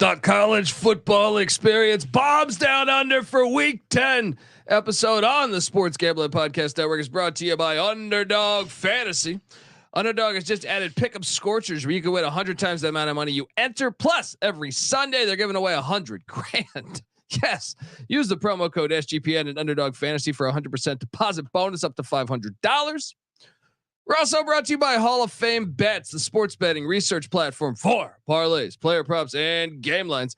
The college football experience bombs down under for week 10 episode on the Sports Gambling Podcast Network is brought to you by Underdog Fantasy. Underdog has just added pickup scorchers where you can win 100 times the amount of money you enter. Plus, every Sunday they're giving away $100 grand. Yes, use the promo code SGPN at Underdog Fantasy for 100% deposit bonus up to $500. We're also brought to you by Hall of Fame Bets, the sports betting research platform for parlays, player props, and game lines.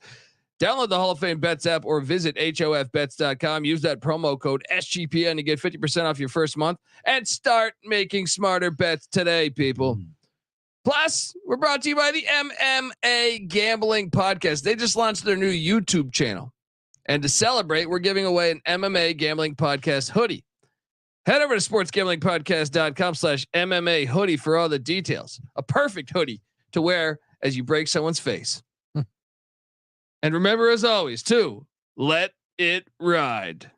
Download the Hall of Fame Bets app or visit hofbets.com. Use that promo code SGPN to get 50% off your first month and start making smarter bets today, people. Plus, we're brought to you by the MMA Gambling Podcast. They just launched their new YouTube channel. And to celebrate, we're giving away an MMA Gambling Podcast hoodie. Head over to sportsgamblingpodcast.com/MMA hoodie for all the details. A perfect hoodie to wear as you break someone's face. And remember, as always, to let it ride.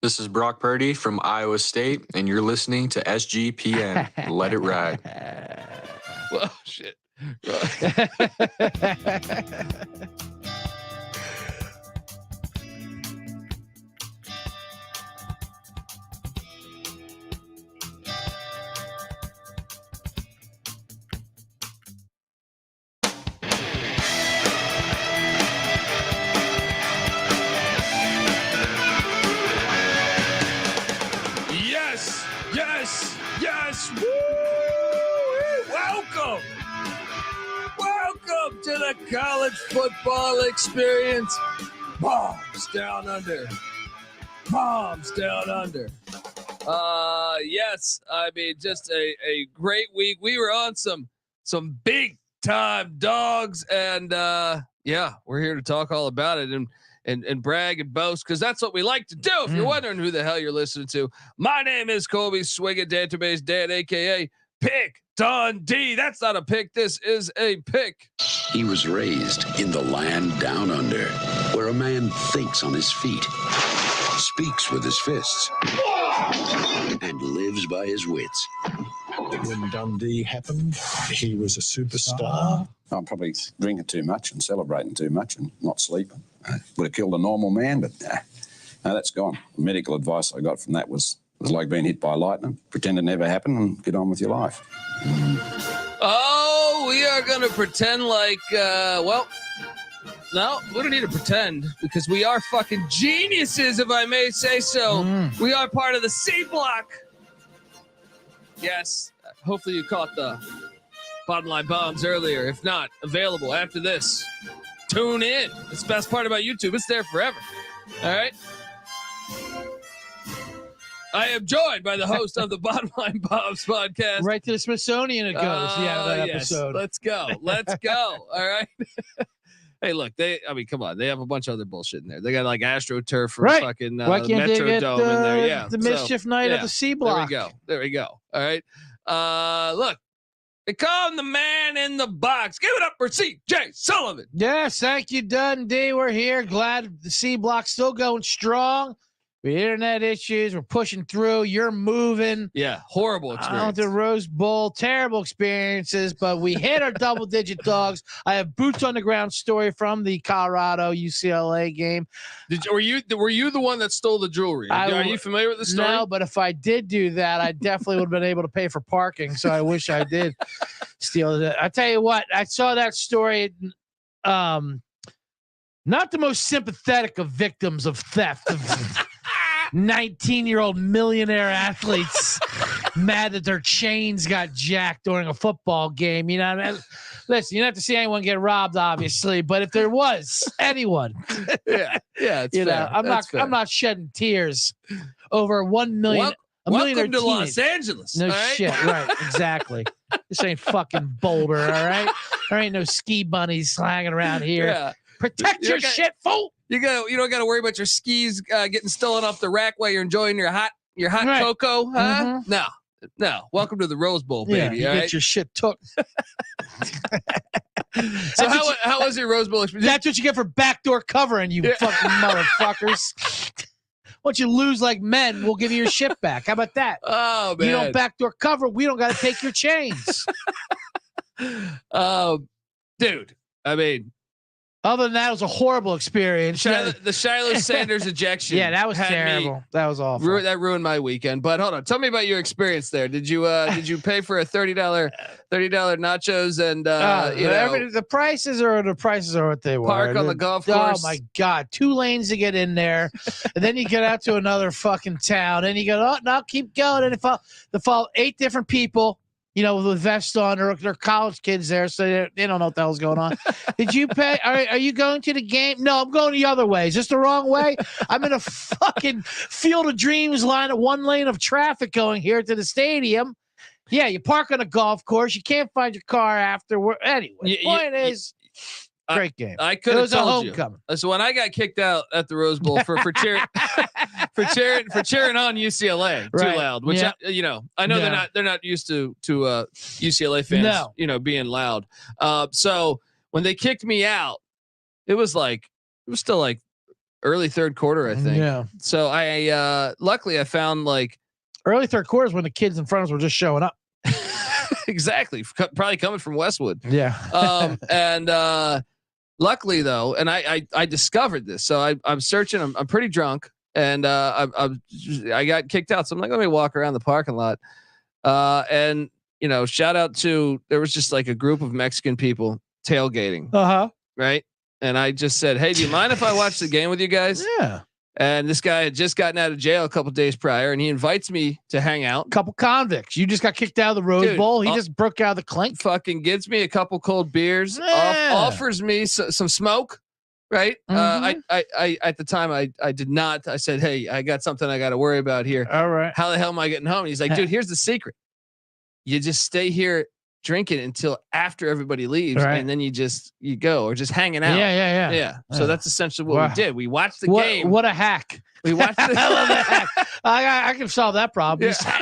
This is Brock Purdy from Iowa State, and you're listening to SGPN. Let it ride. Well, shit. Yes. Woo! Welcome to the college football experience. Bombs down under. Yes, I mean, just a great week. We were on some big time dogs, and yeah, we're here to talk all about it and brag and boast, because that's what we like to do. If you're wondering who the hell you're listening to, my name is Colby Swinging Database Dad, aka Pick Dundee. That's not a pick. This is a pick. He was raised in the land down under, where a man thinks on his feet, speaks with his fists, and lives by his wits. When Dundee happened, he was a superstar. I'm probably drinking too much and celebrating too much and not sleeping. Would have killed a normal man, but no, that's gone. The medical advice I got from that was like being hit by lightning. Pretend it never happened and get on with your life. Oh, we are going to pretend like, well, no, we don't need to pretend, because we are fucking geniuses, if I may say so. We are part of the C block. Yes, hopefully you caught the bottom line bombs earlier. If not, available after this. Tune in. It's the best part about YouTube. It's there forever. All right. I am joined by the host of the Bottom Line Bombs podcast. Right to the Smithsonian it goes. That yes. episode. Let's go. All right. Hey, look, come on. They have a bunch of other bullshit in there. They got like AstroTurf for fucking Why can't they get Metrodome in there. Yeah. the mischief night at the C block? There we go. All right. Look, they call him the man in the box. Give it up for CJ Sullivan. Yes, thank you, Dundee. We're here. Glad the C block's still going strong. We had internet issues. We're pushing through. You're moving. Yeah, horrible experience. The Rose Bowl, terrible experiences, but we hit our double-digit dogs. I have boots on the ground story from the Colorado UCLA game. Were you the one that stole the jewelry? Are you familiar with the story? No, but if I did do that, I definitely would have been able to pay for parking. So I wish I did steal it. I tell you what, I saw that story. Not the most sympathetic of victims of theft. 19-year-old millionaire athletes mad that their chains got jacked during a football game. You know what I mean? Listen, you don't have to see anyone get robbed, obviously, but if there was anyone, it's you fair. know, I'm not shedding tears over 1 million. Welcome to Los Angeles. No shit, right? Exactly. This ain't fucking Boulder, all right? There ain't no ski bunnies hanging around here. Yeah. Protect your shit, fool. You don't got to worry about your skis getting stolen off the rack while you're enjoying your hot cocoa, huh? No. Welcome to the Rose Bowl, baby. Yeah, you get your shit took. So how was your Rose Bowl experience? That's what you get for backdoor covering, you fucking motherfuckers. Once you lose like men, we'll give you your shit back. How about that? Oh, man. You don't backdoor cover, we don't got to take your chains. Dude, I mean, Other than that, it was a horrible experience. The Shiloh Sanders ejection. Yeah, that was terrible. That was awful. That ruined my weekend. But hold on, tell me about your experience there. Did you pay for a $30 nachos and the prices are what they were. Park on the golf course? Oh my God, 2 lanes to get in there, and then you get out to another fucking town, and you go, oh no, keep going, and they follow 8 different people. With vests on, they're college kids there, so they don't know what the hell's going on. Did you pay? Are you going to the game? No, I'm going the other way. Is this the wrong way? I'm in a fucking Field of Dreams line of 1 lane of traffic going here to the stadium. Yeah, you park on a golf course. You can't find your car afterward. Anyway, point is, great game. I could have told you. Homecoming. So when I got kicked out at the Rose Bowl for cheering for cheering on UCLA too loud, which I know they're not used to UCLA fans being loud. So when they kicked me out, it was still like early third quarter, I think. Yeah. So I luckily I found like early third quarter is when the kids in front of us were just showing up. Exactly, probably coming from Westwood. Yeah. And luckily though, and I discovered this. So I'm searching. I'm pretty drunk, and I got kicked out. So I'm like, let me walk around the parking lot. And shout out to, there was just like a group of Mexican people tailgating. Right. And I just said, hey, do you mind if I watch the game with you guys? Yeah. And this guy had just gotten out of jail a couple days prior, and he invites me to hang out. Couple convicts. You just got kicked out of the Rose Bowl. He just broke out of the clink. Fucking gives me a couple cold beers. Offers me some smoke. Right. Mm-hmm. I at the time I did not. I said, hey, I got something I got to worry about here. All right. How the hell am I getting home? And he's like, dude, here's the secret. You just stay here drinking until after everybody leaves, and then you go, or just hanging out. Yeah. So that's essentially what we did. We watched the game. What a hack. We watched the I love that hack. I can solve that problem. Yeah.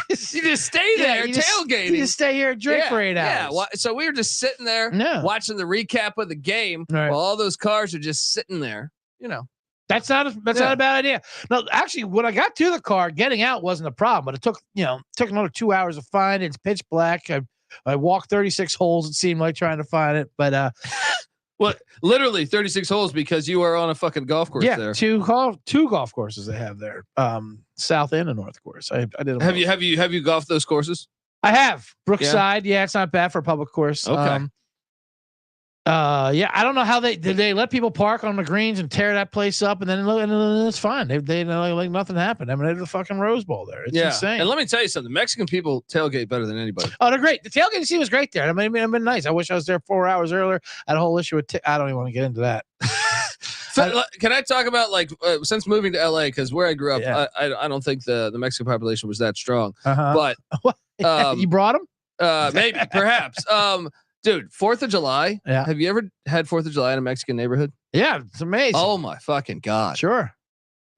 You just stay there tailgating. You just stay here and drink for 8 hours. Yeah. So we were just sitting there watching the recap of the game while all those cars are just sitting there. That's not a bad idea. No, actually, when I got to the car, getting out wasn't a problem, but it took another 2 hours to find it. It's pitch black. I walked 36 holes, it seemed like, trying to find it, but well, literally 36 holes because you are on a fucking golf course there. Two golf courses they have there, south and a north course. I did. Have you golfed those courses? I have. Brookside, it's not bad for a public course. Okay. I don't know how did they let people park on the greens and tear that place up, and then it's fine. They like nothing happened. I mean, they did the fucking Rose Bowl there. It's insane. And let me tell you something: Mexican people tailgate better than anybody. Oh, they're great. The tailgate scene was great there. I mean, it's been nice. I wish I was there 4 hours earlier. I had a whole issue with. I don't even want to get into that. Can I talk about since moving to LA, because where I grew up, I don't think the Mexican population was that strong. But you brought them? Maybe, perhaps. Dude, 4th of July. Yeah. Have you ever had 4th of July in a Mexican neighborhood? Yeah, it's amazing. Oh my fucking God. Sure.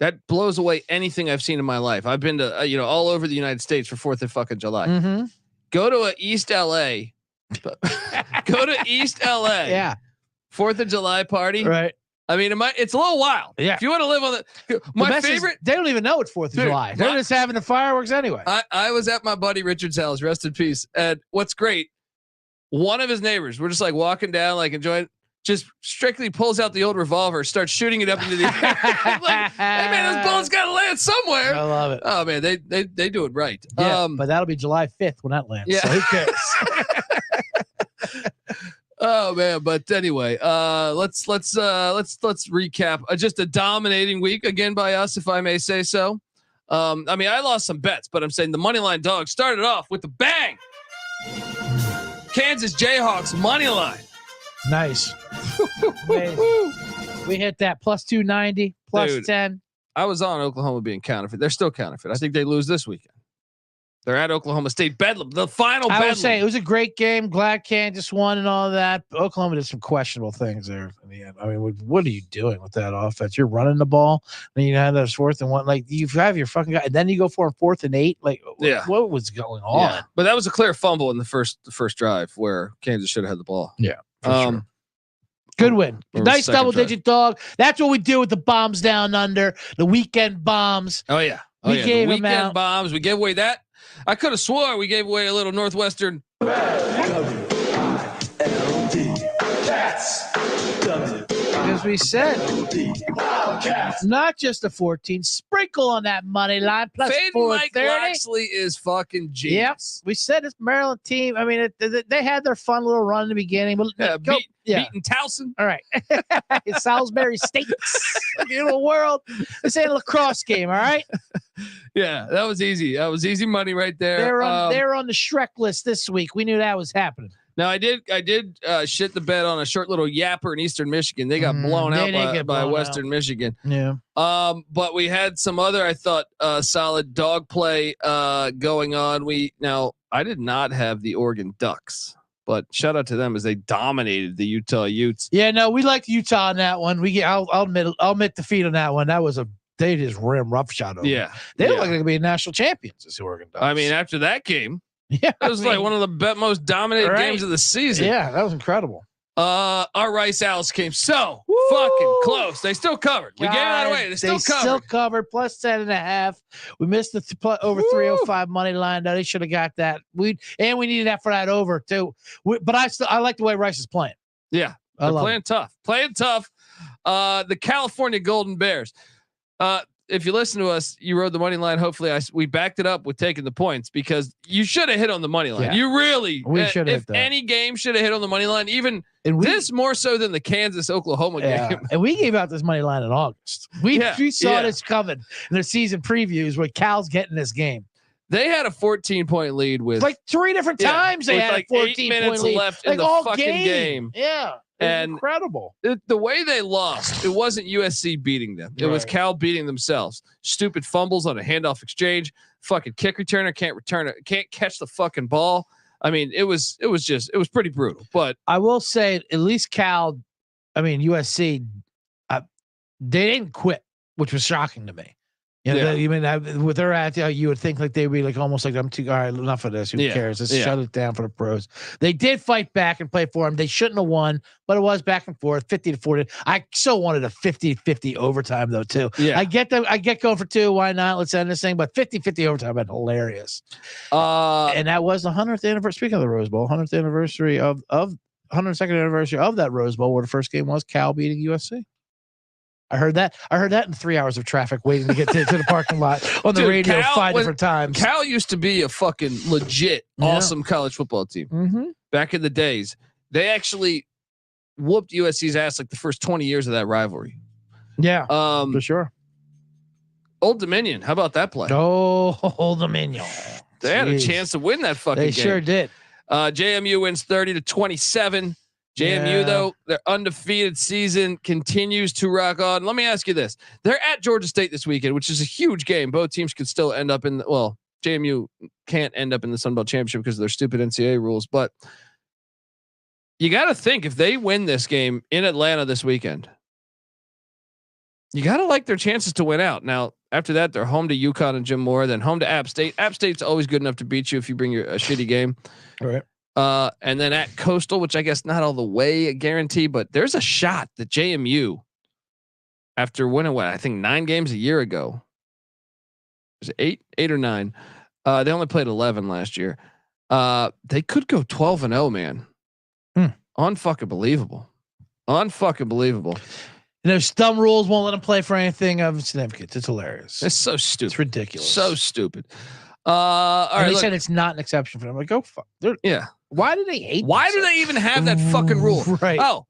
That blows away anything I've seen in my life. I've been to all over the United States for 4th of fucking July. Mm-hmm. Go to East LA. Go to East LA. Yeah. 4th of July party. Right. I mean, it's a little wild. Yeah. If you want to live on my favorite, they don't even know it's 4th of July. They're just having the fireworks anyway. I was at my buddy Richard's house, rest in peace. And what's great, one of his neighbors, we're just like walking down, like enjoying, just strictly pulls out the old revolver, starts shooting it up into the air. Like, hey man, this bullet's got to land somewhere. I love it. Oh man, they do it right. Yeah, but that'll be July 5th when that lands. Yeah. So who cares? Oh man, but anyway, let's recap. Just a dominating week again by us, if I may say so. I mean, I lost some bets, but I'm saying the moneyline dog started off with a bang. Kansas Jayhawks money line. Nice. We hit that plus 290, plus Dude, 10. I was on Oklahoma being counterfeit. They're still counterfeit. I think they lose this weekend. They're at Oklahoma State. Bedlam. The final Bedlam. I would say it was a great game. Glad Kansas won and all that. But Oklahoma did some questionable things there in the end. I mean, what are you doing with that offense? You're running the ball. Then you have that 4th and 1. Like, you have your fucking guy. And then you go for a 4th and 8. Like, what was going on? Yeah. But that was a clear fumble in the first drive where Kansas should have had the ball. Yeah. Sure. Good win. Nice double-digit dog. That's what we do with the bombs down under, the weekend bombs. Oh, yeah. We gave the them weekend out. bombs. We gave away that. I could have swore we gave away a little Northwestern. WILD. That's WILD. Because we said not just a 14, sprinkle on that money line plus Fade Mike 430. Loxley is fucking genius. We said this Maryland team. I mean, they had their fun little run in the beginning, but Beating Towson. All right, Salisbury State, beautiful world. This ain't a lacrosse game, all right. Yeah, that was easy. That was easy money right there. They're on the Shrek list this week. We knew that was happening. Now I did shit the bed on a short little yapper in Eastern Michigan. They got blown out by Western Michigan. Yeah. But we had some other, I thought, solid dog play going on. I did not have the Oregon Ducks, but shout out to them as they dominated the Utah Utes. Yeah, no, we liked Utah on that one. I'll admit defeat on that one. That was they just rim roughshod over. Yeah. They look like they could be national champions, this Oregon Ducks. I mean, after that game, yeah, it was like one of the most dominated games of the season. Yeah, that was incredible. Our Rice Owls came so fucking close. They still covered. We gave that away. They still covered plus 10.5. We missed the over 305 money line. They should have got that. We needed that for that over too. But I like the way Rice is playing. Yeah, they're playing tough. The California Golden Bears. If you listen to us, you rode the money line. Hopefully, we backed it up with taking the points because you should have hit on the money line. Yeah. You really, we should have. If any game should have hit on the money line, this more so than the Kansas-Oklahoma game. And we gave out this money line in August. We saw this coming in the season previews where Cal's getting this game. They had a 14-point lead with like 3 different times. They had like a 14-point lead left in the fucking game. Yeah. And incredible. The way they lost, it wasn't USC beating them. It was Cal beating themselves. Stupid fumbles on a handoff exchange. Fucking kick returner can't catch the fucking ball. I mean, it was pretty brutal. But I will say, at least USC, they didn't quit, which was shocking to me. You know, with their attitude, you would think like they'd be like almost like, I'm too, all right, enough of this. Who cares? Let's shut it down for the pros. They did fight back and play for them. They shouldn't have won, but it was back and forth, 50-40. I so wanted a 50-50 overtime though, too. Yeah. I get going for 2. Why not? Let's end this thing. But 50-50 overtime been hilarious. And that was the 100th anniversary. Speaking of the Rose Bowl, 100th anniversary of 102nd anniversary of that Rose Bowl, where the first game was Cal beating USC. I heard that in 3 hours of traffic waiting to get to the parking lot on the radio Cal, 5 different times. Cal used to be a fucking legit awesome college football team. Back in the days. They actually whooped USC's ass like the first 20 years of that rivalry. Yeah, for sure. Old Dominion, how about that play? Oh, Old Dominion. They had a chance to win that fucking game. They sure did. JMU wins 30-27. JMU, though, their undefeated season continues to rock on. Let me ask you this. They're at Georgia State this weekend, which is a huge game. Both teams could still end up JMU can't end up in the Sun Belt Championship because of their stupid NCAA rules. But you got to think, if they win this game in Atlanta this weekend, you got to like their chances to win out. Now, after that, they're home to UConn and Jim Moore, then home to App State. App State's always good enough to beat you if you bring a shitty game. All right. And then at Coastal, which I guess not all the way a guarantee, but there's a shot that JMU, after winning I think 9 games a year ago, was it 8 or 9? They only played 11 last year. They could go 12-0, man. Unfucking believable. And there's dumb rules won't let them play for anything of significance. It's hilarious. It's so stupid. It's ridiculous. So stupid. All right. They said it's not an exception for them. Like, go fuck. Why do they hate? Why do they even have that fucking rule? Right. Oh,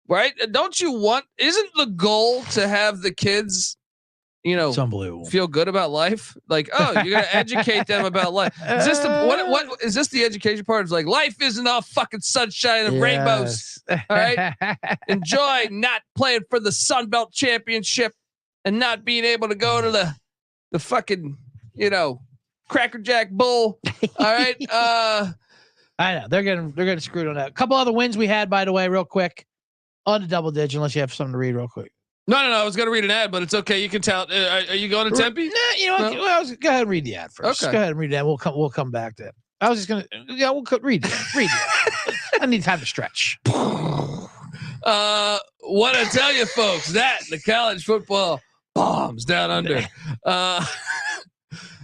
right. Don't you want? Isn't the goal to have the kids, it's unbelievable, feel good about life? Like, oh, you're gonna educate them about life. Is this the what is this the education part? It's like life isn't all fucking sunshine and rainbows. All right. Enjoy not playing for the Sun Belt Championship and not being able to go to the fucking Cracker Jack Bowl. All right. I know they're getting screwed on that. A couple other wins we had, by the way, real quick, on the double digit. Unless you have something to read, real quick. No. I was going to read an ad, but it's okay. You can tell. Are you going to Tempe? Nah, no? Well, go ahead and read the ad first. Okay. Go ahead and read that. We'll come back to it. I was just gonna. Yeah, we'll read it. Read it. I need time to stretch. What I tell you, folks, that the college football bombs down under.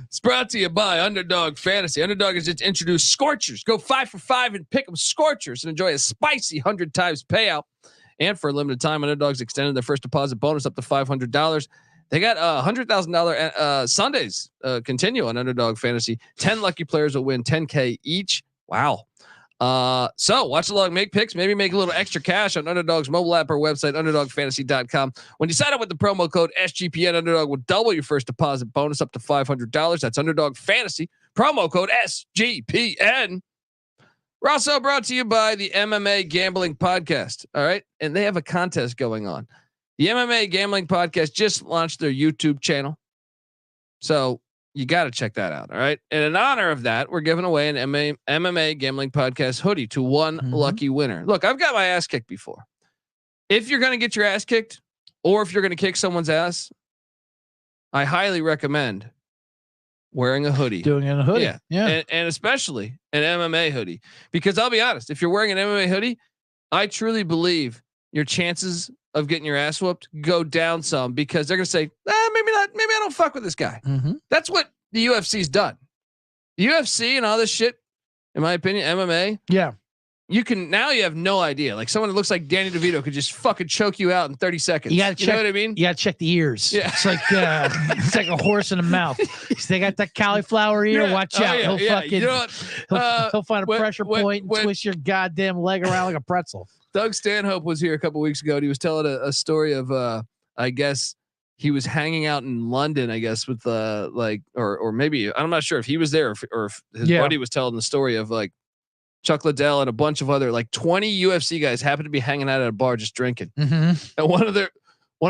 It's brought to you by Underdog Fantasy. Underdog has just introduced Scorchers. Go 5 for 5 and pick them Scorchers and enjoy a spicy 100 times payout And for a limited time, Underdogs extended their first deposit bonus up to $500. They got $100,000 Sundays continue on Underdog Fantasy. 10 lucky players will win $10K each. Wow. So watch along, make picks, maybe make a little extra cash on Underdog's mobile app or website, underdogfantasy.com. When you sign up with the promo code SGPN, Underdog will double your first deposit bonus up to $500. That's Underdog Fantasy, promo code SGPN. We're also brought to you by the MMA Gambling Podcast. All right. And they have a contest going on. The MMA Gambling Podcast just launched their YouTube channel. So you got to check that out. All right. And in honor of that, we're giving away an MMA Gambling Podcast hoodie to one lucky winner. Look, I've got my ass kicked before. If you're going to get your ass kicked, or if you're going to kick someone's ass, I highly recommend wearing a hoodie. Doing it in a hoodie. Yeah. And especially an MMA hoodie. Because I'll be honest, if you're wearing an MMA hoodie, I truly believe your chances of getting your ass whooped go down some, because they're going to say, maybe not. Maybe I don't fuck with this guy. That's what the UFC's done. The UFC and all this shit, in my opinion, MMA. Yeah. You have no idea. Like someone that looks like Danny DeVito could just fucking choke you out in 30 seconds. You gotta check, know what I mean? You gotta check the ears. Yeah. It's like a horse in the mouth. So they got that cauliflower ear. Yeah. Watch out. Yeah. He'll fucking, you know what? he'll find a pressure point and twist your goddamn leg around like a pretzel. Doug Stanhope was here a couple weeks ago and he was telling a story of, I guess he was hanging out in London, I guess with or maybe, I'm not sure if he was there or if his buddy was telling the story of like Chuck Liddell and a bunch of other like 20 UFC guys happened to be hanging out at a bar just drinking. And one of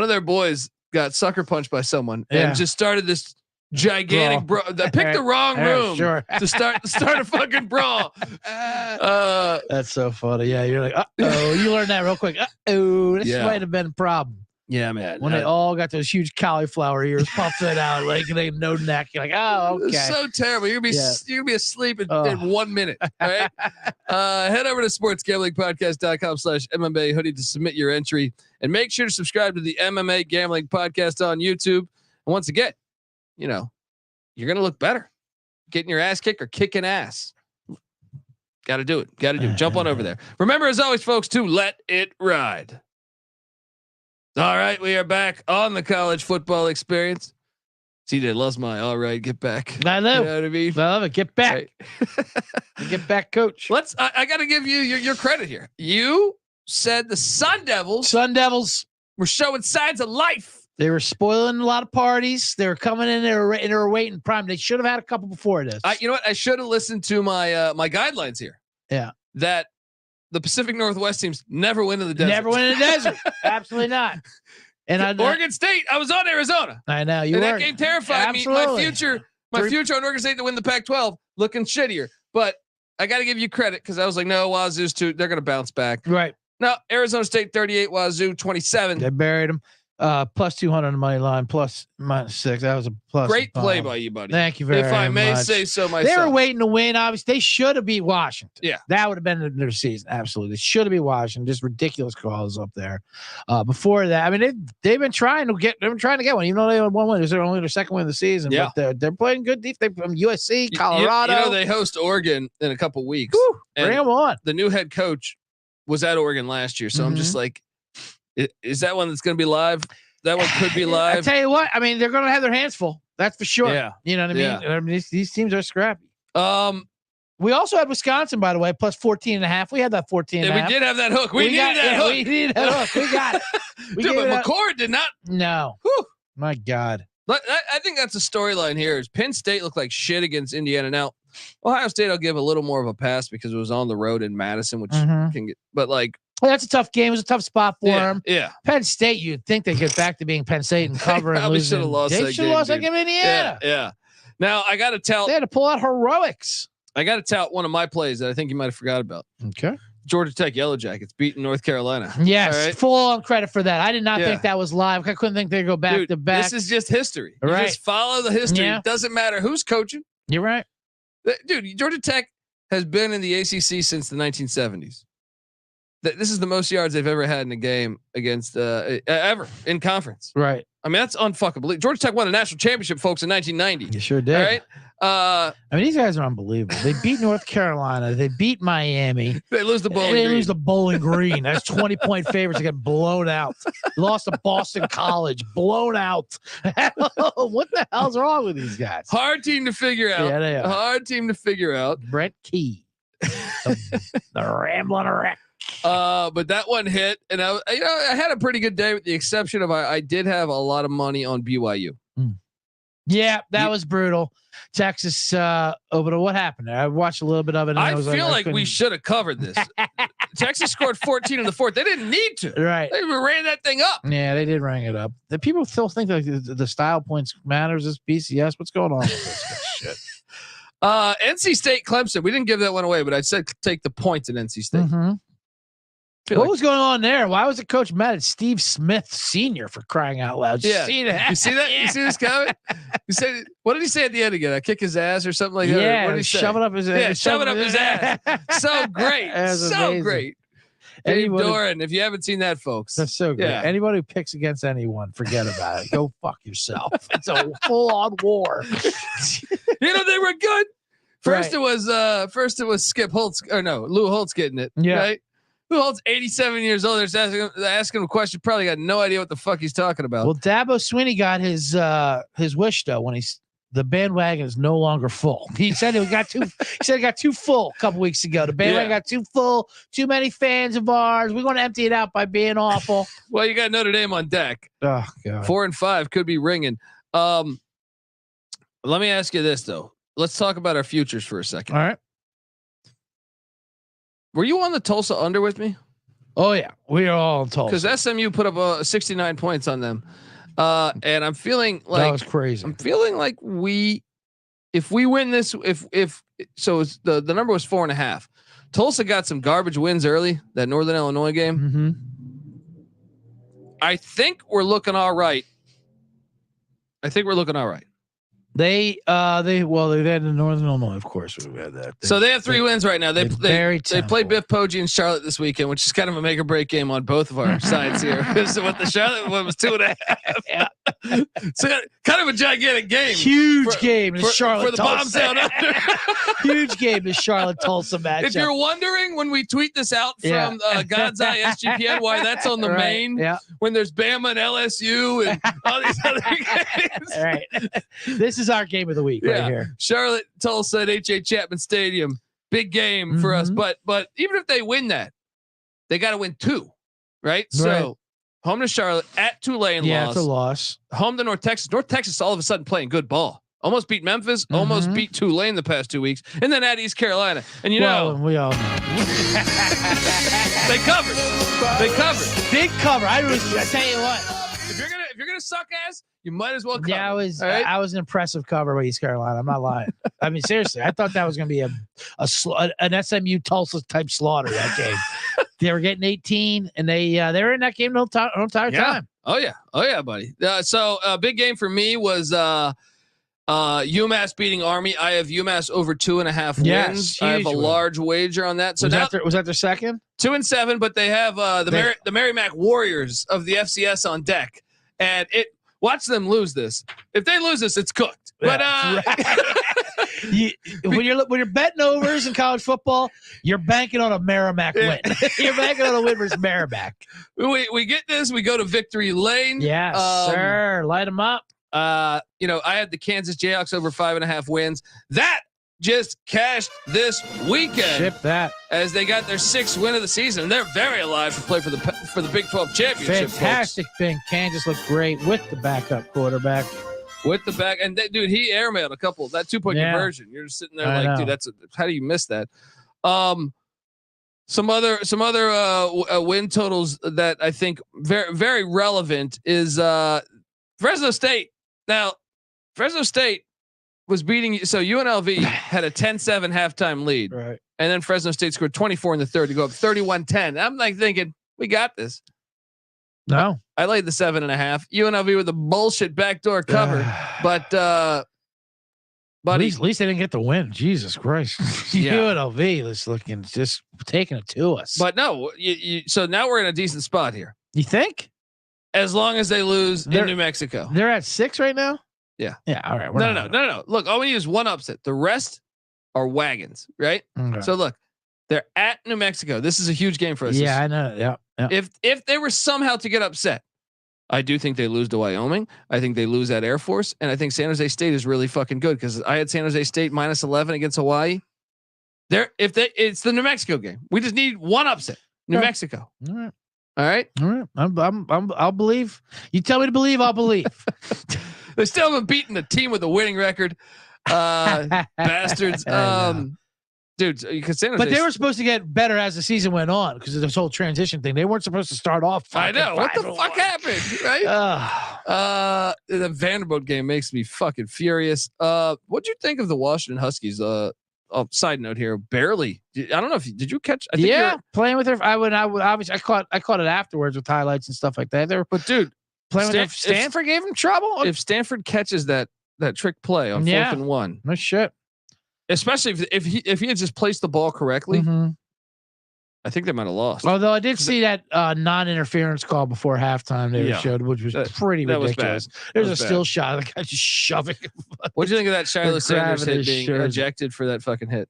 their boys got sucker punched by someone and just started this gigantic brawl. They picked the wrong room to start a fucking brawl. That's so funny. Yeah, you're like, oh, you learned that real quick. This might have been a problem. Yeah, man. When they all got those huge cauliflower ears puffing out, like they have no neck. You're like, oh, okay. It's so terrible. You're gonna be asleep in 1 minute. All right. Head over to sportsgamblingpodcast.com/MMA hoodie to submit your entry, and make sure to subscribe to the MMA Gambling Podcast on YouTube. And once again, you're gonna look better getting your ass kicked or kicking ass. Got to do it. Jump on over there. Remember, as always, folks, to let it ride. All right, we are back on the college football experience. CJ loves my all right, get back. I know. You know what I mean? I love it. Get back. Right. Get back, coach. I got to give you your credit here. You said the Sun Devils were showing signs of life. They were spoiling a lot of parties. They were coming in there and they were waiting prime. They should have had a couple before this. You know what? I should have listened to my my guidelines here. Yeah. That the Pacific Northwest teams never win in the desert. Never win in the desert. Absolutely not. And Oregon State, I was on Arizona. I know you. And were. that game terrified me. My future on Oregon State to win the Pac-12 looking shittier. But I got to give you credit because I was like, no, Wazoo's too. They're going to bounce back. Right. Now Arizona State 38, Wazoo 27. They buried them. Plus 200 on the money line, plus -6. That was a plus. Great play by you, buddy. Thank you very much. If I may say so myself. They were waiting to win. Obviously, they should have beat Washington. Yeah. That would have been their season. Absolutely. They should have beat Washington. Just ridiculous calls up there. Before that, I mean, they've been trying to get one, even though they had one win. It was only their second win of the season. Yeah. But they're playing good defense. They from USC, Colorado. You know, they host Oregon in a couple weeks. Woo, bring them on. The new head coach was at Oregon last year. So I'm just like, is that one that's going to be live? That one could be live. I tell you what, I mean, they're going to have their hands full. That's for sure. Yeah. You know what I mean? Yeah. I mean, these teams are scrappy. We also had Wisconsin, by the way, plus 14.5. We had that 14. Yeah, we did have that hook. We needed that hook. We needed that hook. We got it. Dude, but McCord did not. No. Whew. My God. But I think that's a storyline here. Is Penn State looked like shit against Indiana. Now, Ohio State, I'll give a little more of a pass because it was on the road in Madison, which can get. But like, well, that's a tough game. It was a tough spot for them. Yeah. Penn State, you'd think they get back to being Penn State and cover and lose. Should have lost they that should have lost that game in Indiana. Yeah. Now I got to tell. They had to pull out heroics. I got to tout one of my plays that I think you might have forgot about. Okay. Georgia Tech Yellow Jackets beating North Carolina. Yes, right? full on credit for that. I did not think that was live. I couldn't think they'd go back to back. This is just history. You right. just follow the history. Yeah. It doesn't matter who's coaching. You're right. Dude, Georgia Tech has been in the ACC since the 1970s. This is the most yards they've ever had in a game against ever in conference. Right. I mean, that's unfuckable. Georgia Tech won a national championship, folks, in 1990. You sure did. All right. I mean, these guys are unbelievable. They beat North Carolina. They beat Miami. They lose the Bowling They Green. lose the Bowling Green. That's 20-point favorites. They get blown out. Lost to Boston College. Blown out. What the hell's wrong with these guys? Hard team to figure out. Yeah, they are. Hard team to figure out. Brett Key. The rambling wreck. But that one hit, and I had a pretty good day with the exception of I did have a lot of money on BYU. Yeah, that was brutal. Texas over to what happened there? I watched a little bit of it. And I was feel like I we should have covered this. Texas scored 14 in the fourth. They didn't need to. Right. They ran that thing up. Yeah, they did ring it up. The people still think that the style points matters. This BCS. What's going on with this shit? NC State Clemson. We didn't give that one away, but I said take the points at NC State. Mm-hmm. What was going on there? Why was the coach mad at Steve Smith Sr. for crying out loud? Yeah. See that? You see that? You see this comment? You said, what did he say at the end again? I kick his ass or something like that? Yeah, What did he say? shove it up his ass. Yeah, shove it up his ass. So great. That's So amazing. great. Dave Anybody- Doran, if you haven't seen that, folks. That's so good. Yeah. Anybody who picks against anyone, forget about it. Go fuck yourself. It's a full-on war. You know, they were good. First it was Skip Holtz, or no, Lou Holtz getting it. Yeah. Right? Lou Holtz, 87 years old. They're asking him a question. Probably got no idea what the fuck he's talking about. Well, Dabo Swinney got his wish though when the bandwagon is no longer full. He said it got too. He said it got too full a couple weeks ago. The bandwagon got too full. Too many fans of ours. We're going to empty it out by being awful. Well, you got Notre Dame on deck. Oh god. 4 and 5 could be ringing. Let me ask you this though. Let's talk about our futures for a second. All right. Were you on the Tulsa under with me? Oh yeah, we are all told. Because SMU put up 69 points on them, and I'm feeling That like was crazy. I'm feeling like if we win this, if so, it's the number was 4.5. Tulsa got some garbage wins early. That Northern Illinois game. Mm-hmm. I think we're looking all right. They They had the Northern Illinois, of course. We had that. so they have 3 wins right now. They very play temple. Biff Poggi and Charlotte this weekend, which is kind of a make or break game on both of our sides here. So what the Charlotte one was 2.5. Yeah. So kind of a gigantic game. Huge game in Charlotte. For the bombs Tulsa. down under. Huge game in Charlotte Tulsa matchup. If you're wondering when we tweet this out Yeah. from God's Eye SGPN, why that's on the Right. main, Yeah. when there's Bama and LSU and all these other games. All right. This is our game of the week right here. Charlotte, Tulsa at H.A. Chapman Stadium. Big game for us. Mhm. But even if they win that, they got to win 2, right? So home to Charlotte, at Tulane, Yeah, loss. it's a loss. Home to North Texas. North Texas all of a sudden playing good ball. Almost beat Memphis, almost beat Tulane the past 2 weeks, and then at East Carolina. And you know, We all know. they covered. They covered. Big cover. I tell you what. If you're gonna suck ass, you might as well cover. Yeah, I was an impressive cover by East Carolina. I'm not lying. I mean, seriously, I thought that was going to be an SMU Tulsa type slaughter that game. They were getting 18, and they were in that game the entire time. Oh yeah, buddy. So big game for me was UMass beating Army. I have UMass over 2.5 Yes, wins. I have a huge win. large wager on that. So Was that their second? 2-7, but they have the Merrimack Warriors of the FCS on deck, and watch them lose this. If they lose this, it's cooked. But when you're betting overs in college football, you're banking on a Merrimack win. You're banking on a win versus Merrimack. we get this. We go to victory lane. Yes, sir. Light them up. I had the Kansas Jayhawks over 5.5 wins. That just cashed this weekend. Ship that. As they got their 6th win of the season. They're very alive to play for the Big 12 championship. Fantastic thing. Kansas looked great with the backup quarterback. With the back, and dude, he airmailed a couple. That 2-point conversion. You're just sitting there I know. dude, how do you miss that? Some other win totals that I think very very relevant is Fresno State. Now, Fresno State was beating. So UNLV had a 10-7 halftime lead, Right. and then Fresno State scored 24 in the third to go up 31-10. I'm like thinking, we got this. No. I laid the 7.5. UNLV with a bullshit backdoor cover, but at least they didn't get the win. Jesus Christ. Yeah. UNLV is looking just taking it to us. no, so now we're in a decent spot here. You think? as long as they lose in New Mexico. They're at 6 right now. Yeah. Yeah. All right. No. Look, all we need is one upset. The rest are wagons, right? Okay. So look, they're at New Mexico. This is a huge game for us. Yeah, I know. Yeah. If they were somehow to get upset, I do think they lose to Wyoming. I think they lose at Air Force, and I think San Jose State is really fucking good because I had San Jose State -11 against Hawaii. It's the New Mexico game. We just need one upset. New Mexico. All right. All right. I'll believe. You tell me to believe, I'll believe. They still haven't beaten a team with a winning record. Bastards. Dude, because San Jose. But they were supposed to get better as the season went on because of this whole transition thing. They weren't supposed to start off. I know what the fuck happened, right? The Vanderbilt game makes me fucking furious. What'd you think of the Washington Huskies? Side note here, barely. I don't know if did you catch? I think playing with her. I would obviously I caught it afterwards with highlights and stuff like that. But dude, playing with Stanford gave him trouble. If Stanford catches that trick play on 4th and 1, no shit. Especially if he had just placed the ball correctly, I think they might have lost. Although I did see that non-interference call before halftime they showed, which was pretty ridiculous. There's a still shot of the guy just shoving him. What do you think of that Shiloh Sanders hit being ejected for that fucking hit?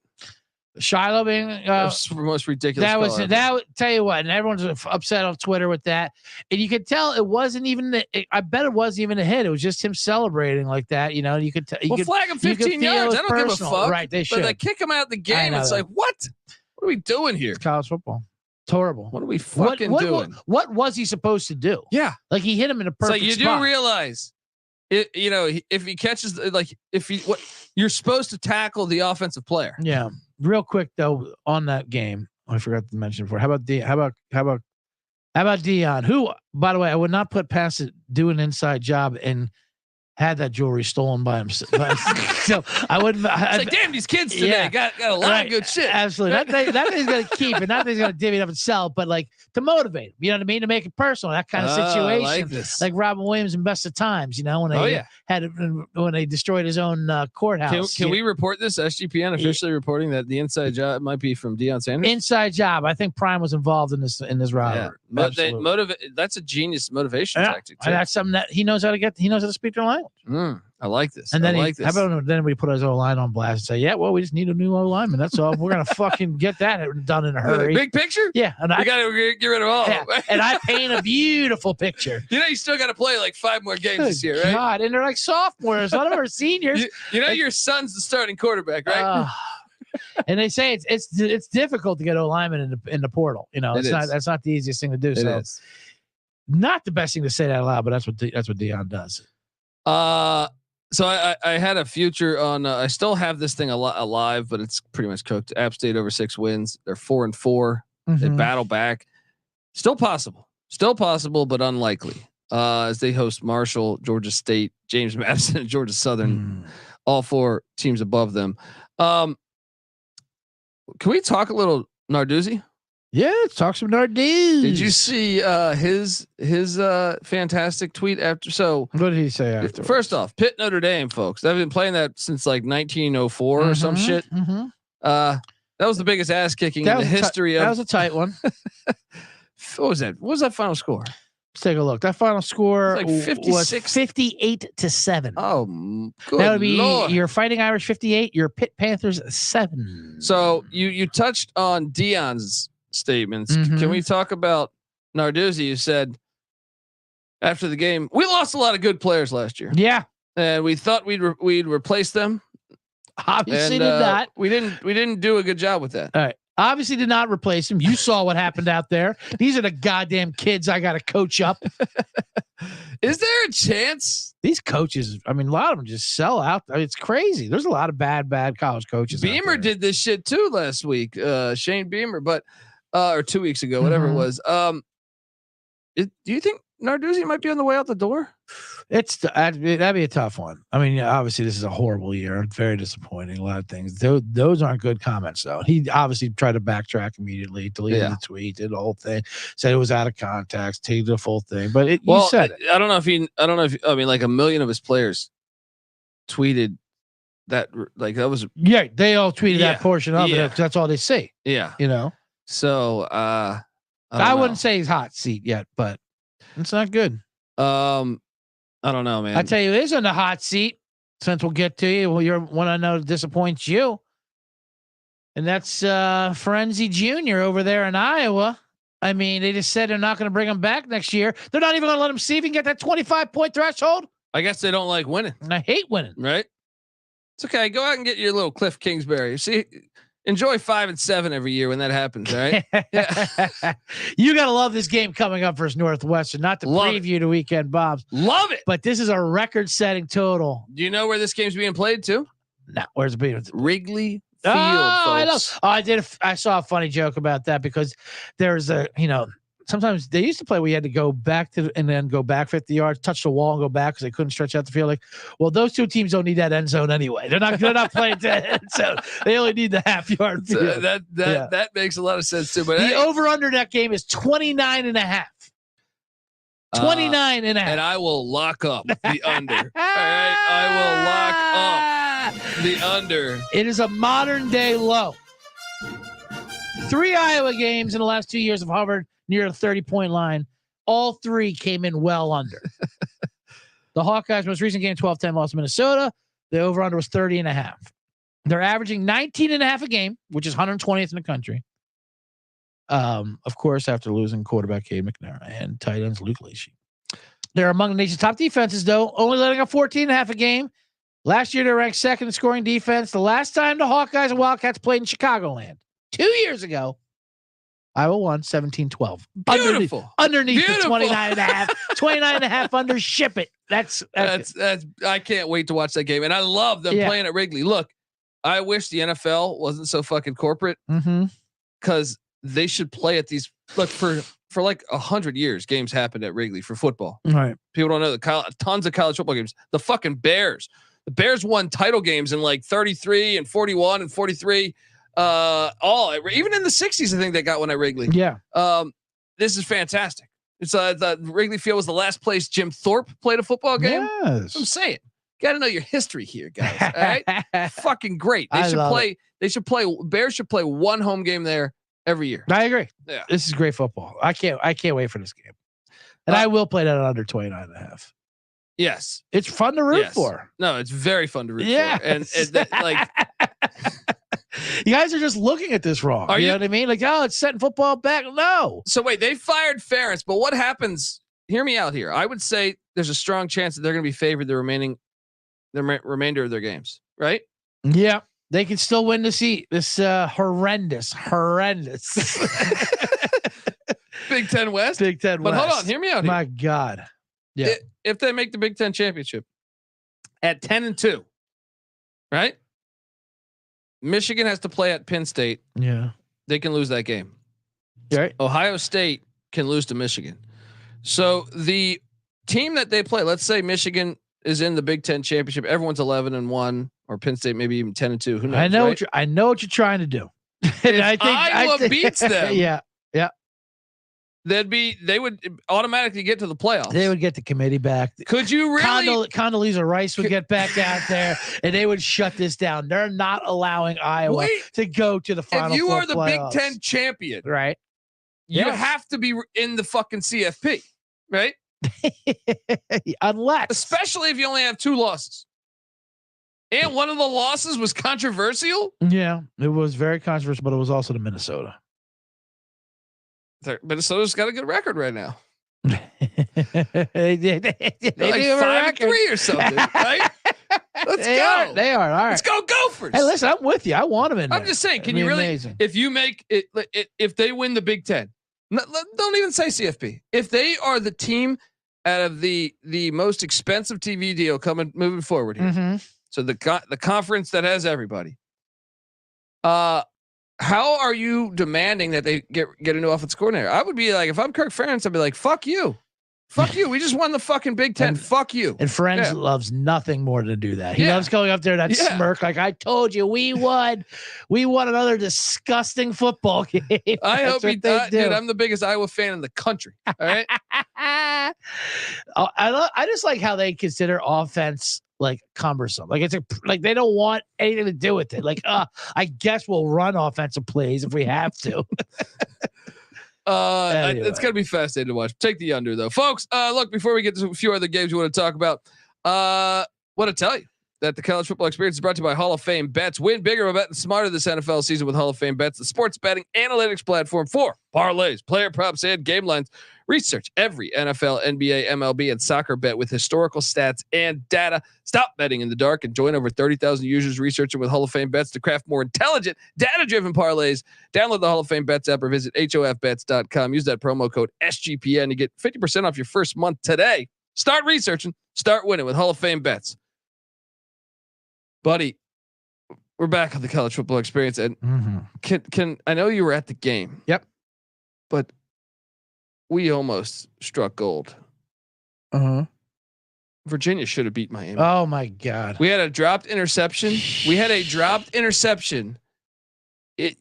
Shiloh being the most ridiculous. That tell you what, and everyone's upset on Twitter with that, and you could tell it wasn't even. I bet it wasn't even a hit. It was just him celebrating like that. You know, you could tell. Flag him 15 yards. I don't give a fuck. Right, they should. But they kick him out of the game. It's like what? What are we doing here? It's college football. It's horrible. What are we fucking doing? What was he supposed to do? Yeah, like he hit him in a perfect. So you spot. do realize, if he catches, you're supposed to tackle the offensive player. Yeah. Real quick though, on that game, I forgot to mention before. How about Dion? Who, by the way, I would not put past it. Do an inside job and had that jewelry stolen by himself. So I wouldn't. It's like, damn, these kids today got a lot of good shit. Absolutely. That he's going to keep it. Not that he's going to divvy it up and sell it, but like to motivate him. You know what I mean? To make it personal. That kind of situation. Like Robin Williams in Best of Times. You know when they when they destroyed his own courthouse. Can we report this? SGPN officially reporting that the inside job might be from Deion Sanders. Inside job. I think Prime was involved in this robbery. But that's a genius motivation tactic. Too. And that's something that he knows how to get. He knows how to speak their language. I like this. And then how about then we put his O-line on blast and say, yeah, well, we just need a new O-lineman. That's all. We're gonna fucking get that done in a hurry. Big picture? Yeah. And I gotta get rid of all. Yeah, and I paint a beautiful picture. You still got to play like 5 more games this year, right? God, and they're like sophomores. None of them are seniors. Your son's the starting quarterback, right? And they say it's difficult to get O-lineman in the portal. You know, that's not the easiest thing to do. So is. Not the best thing to say that out loud, but that's what Deion does. So I had a future on. I still have this thing alive, but it's pretty much cooked. App State over 6 wins. They're 4-4. They battle back. Still possible, but unlikely. As they host Marshall, Georgia State, James Madison, and Georgia Southern, all 4 teams above them. Can we talk a little Narduzzi? Yeah, let's talk some Narduzzi. Did you see his fantastic tweet after? So what did he say after? First off, Pitt Notre Dame, folks. They've been playing that since like 1904 or some shit. That was the biggest ass kicking in the history of. That was a tight one. What was that? What was that final score? Let's take a look. That final score like 56, 58-7. Oh, good that would be Lord. Your Fighting Irish 58, your Pitt Panthers 7. So you touched on Deion's statements. Can we talk about Narduzzi? You said after the game, we lost a lot of good players last year. Yeah, and we thought we'd replace them. Obviously, did not. We didn't do a good job with that. All right. Obviously did not replace him. You saw what happened out there. These are the goddamn kids I got to coach up. Is there a chance? These coaches, I mean, a lot of them just sell out. I mean, it's crazy. There's a lot of bad college coaches. Beamer did this shit too last week. Shane Beamer, but or 2 weeks ago, whatever it was. Do you think Narduzzi might be on the way out the door? That'd be a tough one. I mean, obviously this is a horrible year. Very disappointing. A lot of things. Those aren't good comments though. He obviously tried to backtrack immediately, deleted the tweet, did the whole thing, said it was out of context, take the full thing. But you said it. I don't know if like a million of his players tweeted that, like that was. Yeah, they all tweeted that portion of it. That's all they say. Yeah. You know? So, I wouldn't say he's hot seat yet, but it's not good. I don't know, man. I tell you, who's in the hot seat. Since we'll get to you, well, you're one I know disappoints you, and that's Frenzy Jr. over there in Iowa. I mean, they just said they're not going to bring him back next year. They're not even going to let him see if he can get that 25-point threshold. I guess they don't like winning. And I hate winning. Right? It's okay. Go out and get your little Cliff Kingsbury. See, enjoy 5 and 7 every year when that happens. All right. Yeah. You got to love this game coming up versus Northwestern. Not to Love preview the weekend, Bobs. Love it. But this is a record-setting total. Do you know where this game's being played to? No, where's it being? Wrigley Field. I know. Folks. Oh, I saw a funny joke about that because there's sometimes they used to play where you had to go back and then go back 50 yards, touch the wall and go back because they couldn't stretch out the field. Like, well, those two teams don't need that end zone anyway. They're not playing to the end zone. They only need the half-yard field. That makes a lot of sense too. But the over-under that game is 29.5. 29.5. And I will lock up the under. All right. I will lock up the under. It is a modern-day low. 3 Iowa games in the last 2 years have hovered near the 30-point line. All 3 came in well under. The Hawkeyes' most recent game, 12-10, lost to Minnesota. The over-under was 30.5. They're averaging 19.5 a game, which is 120th in the country. Of course, after losing quarterback Cade McNamara and tight ends Luke Lacey. They're among the nation's top defenses, though, only letting up 14.5 a game. Last year, they ranked second in scoring defense. The last time the Hawkeyes and Wildcats played in Chicagoland, 2 years ago, Iowa won 17-12. Beautiful. Underneath Beautiful. the 29.5. 29.5 under, ship it. That's I can't wait to watch that game. And I love them playing at Wrigley. Look, I wish the NFL wasn't so fucking corporate because they should play at these. Look, for like 100 years, games happened at Wrigley for football. right. People don't know tons of college football games. The fucking Bears. The Bears won title games in like 33 and 41 and 43. Even in the 60s, I think they got one at Wrigley. Yeah. This is fantastic. It's the Wrigley Field was the last place Jim Thorpe played a football game. Yes. I'm saying, got to know your history here, guys. All right, fucking great. They should play. They should play. Bears should play one home game there every year. I agree. Yeah, this is great football. I can't wait for this game, and I will play that at under 29.5. Yes, it's fun to root for. No, it's very fun to root for. And like. You guys are just looking at this wrong. You know what I mean? Like, oh, it's setting football back. No. So wait, they fired Ferentz, but what happens? Hear me out here. I would say there's a strong chance that they're going to be favored the remainder of their games, right? Yeah, they can still win the seat. This horrendous. Big Ten West. Big Ten But West. hold on, hear me out here. My God. Yeah. If they make the Big Ten championship at 10-2, right? Michigan has to play at Penn State. Yeah. They can lose that game. Right. Ohio State can lose to Michigan. So the team that they play, let's say Michigan is in the Big Ten championship. Everyone's 11-1, or Penn State maybe even 10-2. Who knows? I know what you're trying to do. And I think Iowa beats them. Yeah. They would automatically get to the playoffs. They would get the committee back. Could you really? Condoleezza Rice would get back out there, and they would shut this down. They're not allowing Iowa to go to the final. If you are the playoffs. Big Ten champion, right? You have to be in the fucking CFP, right? Especially if you only have 2 losses. And one of the losses was controversial. Yeah, it was very controversial, but it was also to Minnesota. Minnesota's got a good record right now. they They're like 5-3 or something, right? Let's go. They are. All right. Let's go Gophers. Hey, listen, I'm with you. I want them in there. I'm just saying, can you really, amazing. if you make it, if they win the Big Ten, don't even say CFP. If they are the team out of the most expensive TV deal moving forward here, so the conference that has everybody, how are you demanding that they get a new offensive coordinator? I would be like, if I'm Kirk Ferentz, I'd be like, fuck you. Fuck you. We just won the fucking Big Ten. Fuck you. And Ferentz loves nothing more than to do that. He loves going up there that smirk like, I told you, we won. We won another disgusting football game. I hope he does. Dude, I'm the biggest Iowa fan in the country. All right. I just like how they consider offense like cumbersome. Like like they don't want anything to do with it. Like, I guess we'll run offensive plays if we have to. Anyway. It's gonna be fascinating to watch. Take the under though, folks. Look, before we get to a few other games we want to talk about, want to tell you that the college football experience is brought to you by Hall of Fame Bets. Win bigger by betting smarter this NFL season with Hall of Fame Bets, the sports betting analytics platform for parlays, player props, and game lines. Research every NFL, NBA, MLB, and soccer bet with historical stats and data. Stop betting in the dark and join over 30,000 users researching with Hall of Fame Bets to craft more intelligent, data-driven parlays. Download the Hall of Fame Bets app or visit hofbets.com. Use that promo code SGPN to get 50% off your first month today. Start researching, start winning with Hall of Fame Bets. Buddy, we're back on the college football experience, and can I know you were at the game? Yep. But we almost struck gold. Virginia should have beat Miami. Oh my God. We had a dropped interception. It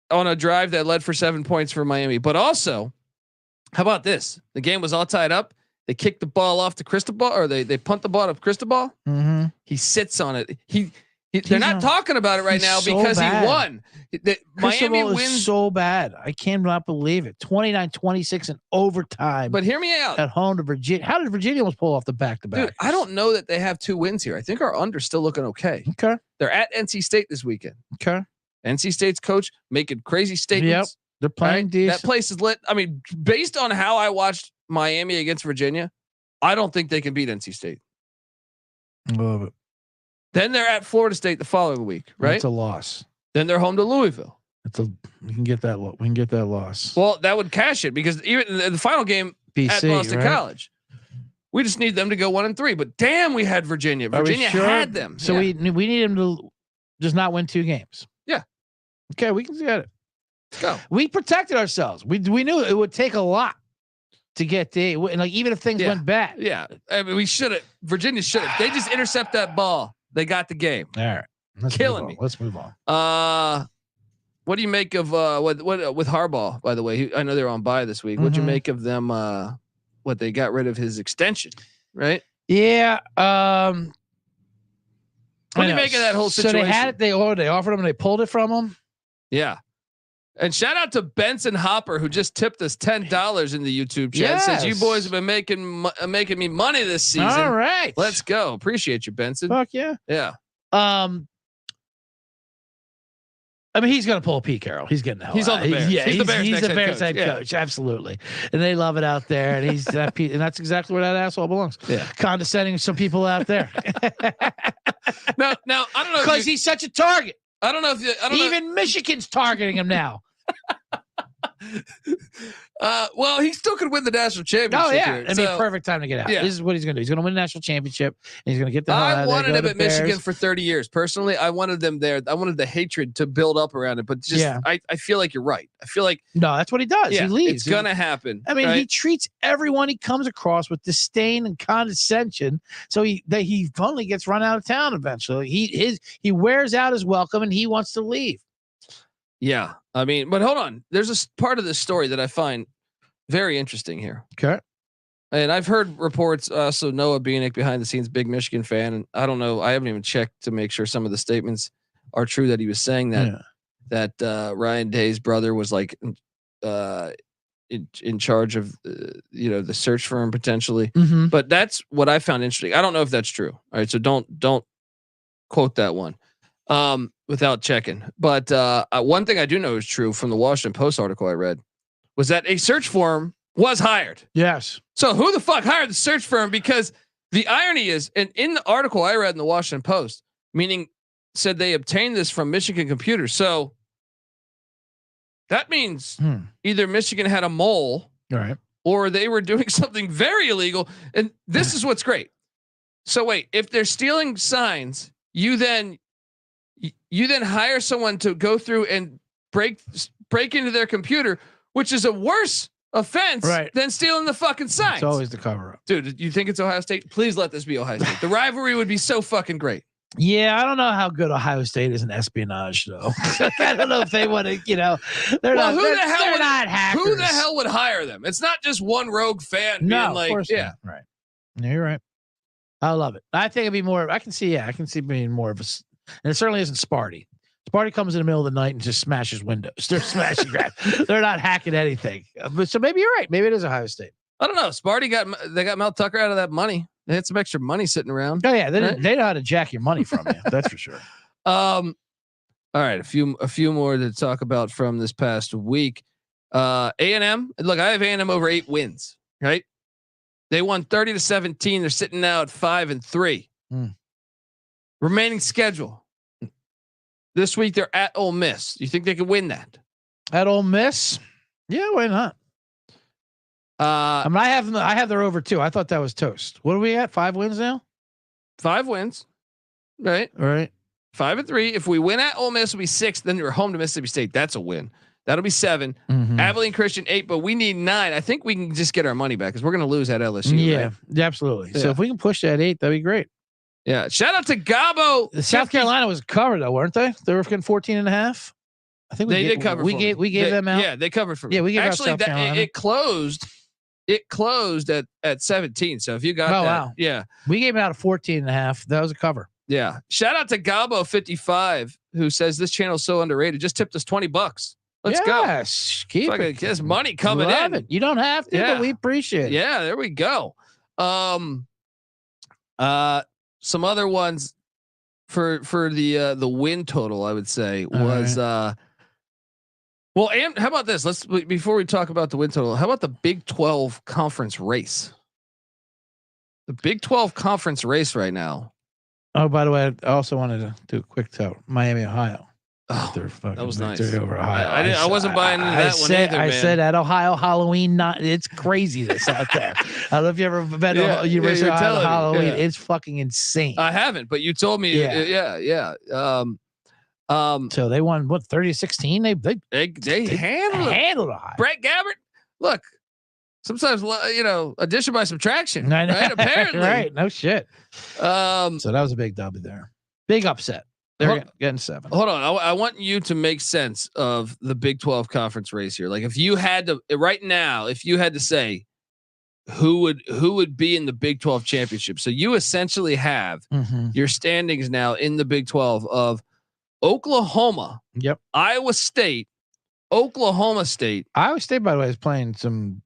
on a drive that led for 7 points for Miami. But also, how about this? The game was all tied up. They kicked the ball off to Cristobal, or they punt the ball to Cristobal. He sits on it. They're not talking about it right now because he won. Miami wins so bad. I cannot believe it. 29-26 in overtime. But hear me out. At home to Virginia. How did Virginia almost pull off the back-to-back? Dude, I don't know that they have 2 wins here. I think our under's still looking okay. Okay. They're at NC State this weekend. Okay. NC State's coach making crazy statements. Yep. They're playing decent. That place is lit. I mean, based on how I watched Miami against Virginia, I don't think they can beat NC State. Love it. Then they're at Florida State the following week, right? That's a loss. Then they're home to Louisville. We can get that. We can get that loss. Well, that would cash it because even in the final game BC, at Boston right? College, we just need them to go 1-3. But damn, we had Virginia. Virginia had them. So we need them to just not win 2 games. Yeah. Okay, we can get it. Let's go. We protected ourselves. We knew it would take a lot to get even if things went bad. Yeah. I mean, we should have. Virginia should have. They just intercept that ball. They got the game. All right. Killing me. Let's move on. What do you make of what with Harbaugh? By the way, I know they're on bye this week. What'd you make of them? What they got rid of his extension, right? Yeah. What do you make of that whole situation? So they had it. They offered him. And they pulled it from him. Yeah. And shout out to Benson Hopper who just tipped us $10 in the YouTube chat. Yes. Says you boys have been making me money this season. All right, let's go. Appreciate you, Benson. Fuck yeah. Yeah. I mean, he's going to pull a Pete Carroll. He's getting the hell He's out. on the Bears. Yeah, he's the Bears head coach. coach. Absolutely. And they love it out there. And he's that Pete, and that's exactly where that asshole belongs. Yeah. Condescending some people out there. Now I don't know because he's such a target. I don't know if even Michigan's targeting him now. Well, he still could win the national championship. Oh yeah, here, I mean, perfect time to get out. Yeah. This is what he's going to do. He's going to win the national championship, and he's going to get the hell out I of there, wanted go him to at Bears. Michigan for 30 years. Personally, I wanted them there. I wanted the hatred to build up around it, but just I feel like you're right. I feel like no, that's what he does. Yeah, he leaves. It's gonna happen. I mean, right? he treats everyone he comes across with disdain and condescension. So he finally gets run out of town eventually. He wears out his welcome and he wants to leave. Yeah, I mean, but hold on. There's a part of this story that I find very interesting here. Okay. And I've heard reports. So Noah Beanick, behind the scenes, big Michigan fan, and I don't know. I haven't even checked to make sure some of the statements are true that he was saying that Ryan Day's brother was like in charge of the search firm potentially. Mm-hmm. But that's what I found interesting. I don't know if that's true. All right, so don't quote that one without checking. But one thing I do know is true from the Washington Post article I read was that a search firm was hired. Yes. So who the fuck hired the search firm? Because the irony is, and in the article I read in the Washington Post, meaning said they obtained this from Michigan Computers. So that means either Michigan had a mole, right, or they were doing something very illegal. And this is what's great. So wait, if they're stealing signs, you then hire someone to go through and break into their computer, which is a worse offense than stealing the fucking signs. It's always the cover up. Dude, you think it's Ohio State? Please let this be Ohio State. The rivalry would be so fucking great. Yeah, I don't know how good Ohio State is in espionage, though. I don't know if they want to, they're not. They're not hackers. Who the hell would hire them? It's not just one rogue fan being like, of course not. Right. Yeah, you're right. I love it. I think it'd be more. I can see being more of a, and it certainly isn't Sparty. Sparty comes in the middle of the night and just smashes windows. They're smashing crap. They're not hacking anything. But so maybe you're right. Maybe it is Ohio State. I don't know. Sparty got Mel Tucker out of that money. They had some extra money sitting around. Oh yeah, they know how to jack your money from you. That's for sure. All right, a few more to talk about from this past week. A&M. Look, I have A&M over 8 wins. Right? They won 30-17. They're sitting now at 5-3. Remaining schedule. This week they're at Ole Miss. You think they could win that? At Ole Miss? Yeah, why not? I mean, I have their over 2. I thought that was toast. What are we at? 5 wins now? 5 wins. Right? All right. 5-3. If we win at Ole Miss, we'll be 6. Then you're home to Mississippi State. That's a win. That'll be 7. Abilene Christian 8, but we need 9. I think we can just get our money back because we're going to lose at LSU. Yeah, right? absolutely. Yeah. So if we can push that 8, that'd be great. Yeah. Shout out to Gabo. South Carolina was covered though, weren't they? They were getting 14.5. I think they did cover. We gave them out. Yeah, they covered for me. Yeah, we gave actually out South Carolina. It closed. It closed at 17. So if you got that, wow. Yeah, we gave out a 14.5. That was a cover. Yeah. Shout out to Gabo 55 who says this channel is so underrated. Just tipped us $20. Let's go. Keep it. There's money coming Love in. It. You don't have to, but we appreciate it. Yeah, there we go. Some other ones for the win total, I would say was well, and how about this? Let's before we talk about the win total, how about the Big 12 conference race? The Big 12 conference race right now. Oh, by the way, I also wanted to do a quick tell. Miami, Ohio. Oh, that was nice. Over Ohio. I wasn't buying into that one either, man. I said at Ohio Halloween, it's craziness out there. I don't know if you ever been to University of Ohio Halloween. Yeah. It's fucking insane. I haven't, but you told me. Yeah. So they won 30-16. They handled Ohio. Brett Gabbert. Look, sometimes addition by subtraction. I know. Right? Apparently, right? No shit. So that was a big W there. Big upset. They're getting 7. Hold on. I want you to make sense of the Big 12 conference race here. Like if you had to right now, if you had to say who would be in the Big 12 championship. So you essentially have your standings now in the Big 12 of Oklahoma, Iowa State, Oklahoma State. Iowa State, by the way, is playing some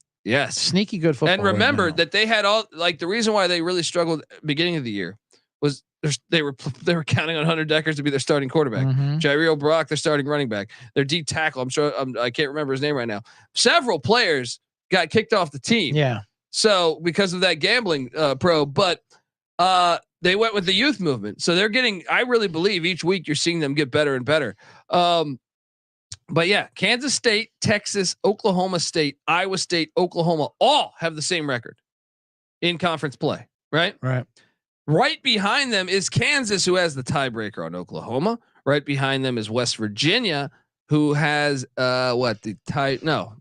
sneaky good football. And remember that they had the reason why they really struggled at the beginning of the year was they were counting on Hunter Deckers to be their starting quarterback. Jairo Brock, their starting running back. Their D tackle, I can't remember his name right now. Several players got kicked off the team. Yeah. So because of that gambling probe, but they went with the youth movement. So they're getting. I really believe each week you're seeing them get better and better. But yeah, Kansas State, Texas, Oklahoma State, Iowa State, Oklahoma all have the same record in conference play. Right. Right behind them is Kansas, who has the tiebreaker on Oklahoma. Right behind them is West Virginia, who has the tie? No,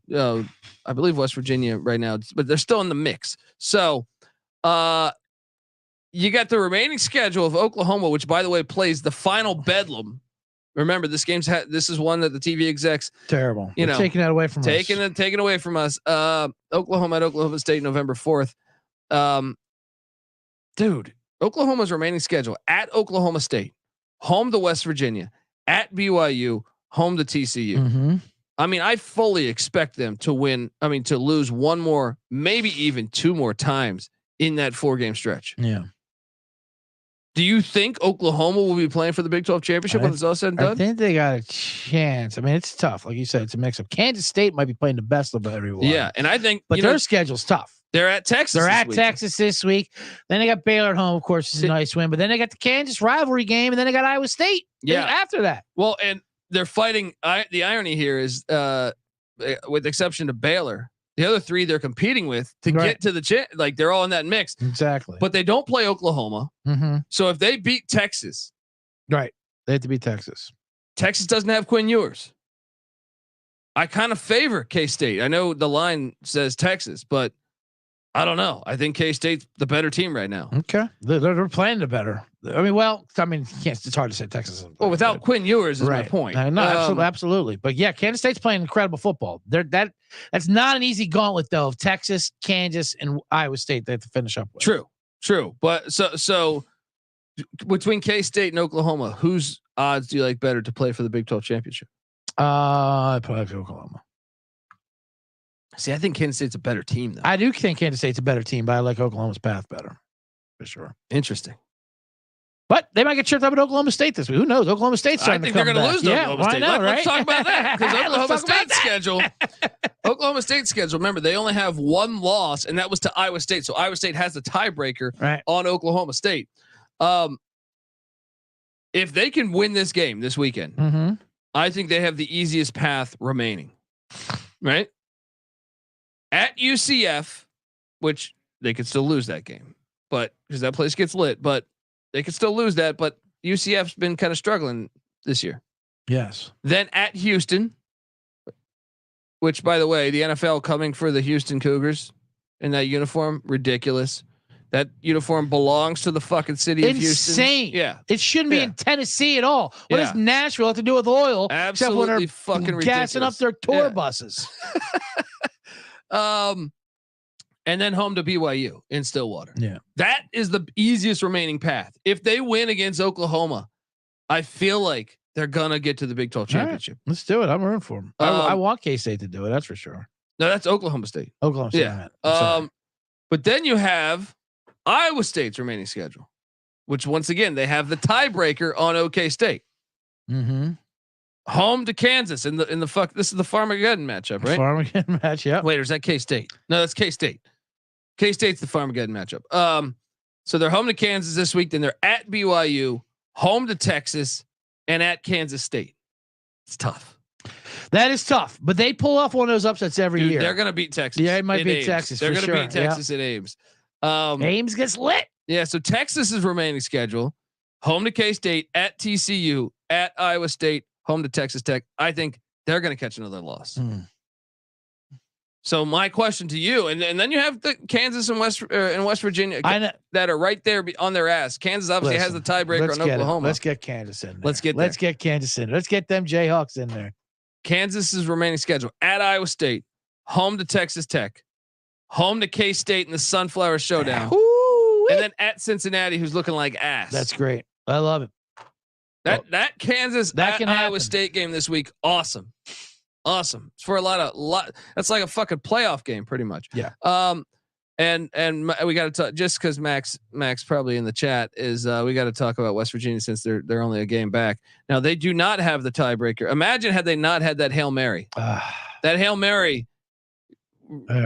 I believe West Virginia right now, but they're still in the mix. So you got the remaining schedule of Oklahoma, which by the way plays the final bedlam. Remember, this this is one that the TV execs terrible. Taking that away from us. Taking away from us. Oklahoma at Oklahoma State, November 4th. Dude. Oklahoma's remaining schedule at Oklahoma State, home to West Virginia, at BYU, home to TCU. I mean, I fully expect them to win. I mean, to lose one more, maybe even 2 more times in that 4-game stretch. Yeah. Do you think Oklahoma will be playing for the Big 12 championship when it's all said and done? I think they got a chance. I mean, it's tough. Like you said, it's a mix up. Kansas State might be playing the best of everyone. Yeah. And I think, but their schedule's tough. They're at Texas. Texas this week. Then they got Baylor at home, of course, is a nice win. But then they got the Kansas rivalry game, and then they got Iowa State. After that. Well, and they're fighting. The irony here is, with the exception of Baylor, the other 3 they're competing with to get to the like they're all in that mix. Exactly. But they don't play Oklahoma. So if they beat Texas, they have to beat Texas. Texas doesn't have Quinn Ewers. I kind of favor K-State. I know the line says Texas, but I don't know. I think K-State's the better team right now. Okay. They're playing the better. I mean, it's hard to say Texas. Well, without Quinn Ewers is my point. No, absolutely. But yeah, Kansas State's playing incredible football. That's not an easy gauntlet though of Texas, Kansas, and Iowa State they have to finish up with. True. But so between K-State and Oklahoma, who's odds do you like better to play for the Big 12 championship? I'd probably pick Oklahoma. See, I think Kansas State's a better team, though. I do think Kansas State's a better team, but I like Oklahoma's path better, for sure. Interesting. But they might get tripped up at Oklahoma State this week. Who knows? Oklahoma State's I starting think to they're come going to back. lose to Oklahoma State. Now, Let's talk about that because Oklahoma State's schedule. Oklahoma State's schedule. Remember, they only have one loss, and that was to Iowa State. So Iowa State has the tiebreaker on Oklahoma State. If they can win this game this weekend, I think they have the easiest path remaining. Right at UCF, which they could still lose that game, but because that place gets lit, but they could still lose that. But UCF's been kind of struggling this year. Yes. Then at Houston, which by the way, the NFL coming for the Houston Cougars in that uniform, ridiculous. That uniform belongs to the fucking city of Houston. Insane. Yeah. It shouldn't be in Tennessee at all. What does Nashville have to do with oil? Absolutely except when fucking gassing ridiculous. up their tour buses. And then home to BYU in Stillwater. Yeah. That is the easiest remaining path. If they win against Oklahoma, I feel like they're going to get to the Big 12 championship. Right. Let's do it. I'm rooting for them. I want K-State to do it. That's for sure. No, that's Oklahoma State. Oklahoma State. Yeah. But then you have Iowa State's remaining schedule, which once again, they have the tiebreaker on OK State. Home to Kansas in the this is the Farmageddon matchup, right? Farmageddon match, yeah. Wait, or is that K-State? No, that's K-State. K-State's the Farmageddon matchup. So they're home to Kansas this week, then they're at BYU, home to Texas, and at Kansas State. It's tough. That is tough, but they pull off one of those upsets every year. They're going to beat Texas. Yeah, it might beat Ames. Texas. They're going to beat Texas at Ames. Ames gets lit. Yeah, so Texas's remaining schedule: home to K-State, at TCU, at Iowa State, home to Texas Tech. I think they're going to catch another loss. So my question to you, and then you have the Kansas and West Virginia that are right there on their ass. Kansas obviously has the tiebreaker on Oklahoma. Let's get Kansas in there. Let's get Kansas in. Let's get them Jayhawks in there. Kansas's remaining schedule: at Iowa State, home to Texas Tech, home to K-State in the Sunflower Showdown, and then at Cincinnati, who's looking like ass. That's great. I love it. That Kansas that at Iowa State game this week, awesome. It's for a lot. That's like a fucking playoff game, pretty much. Yeah. And we got to talk just because Max probably in the chat is we got to talk about West Virginia since they're only a game back. Now they do not have the tiebreaker. Imagine had they not had that Hail Mary. That Hail Mary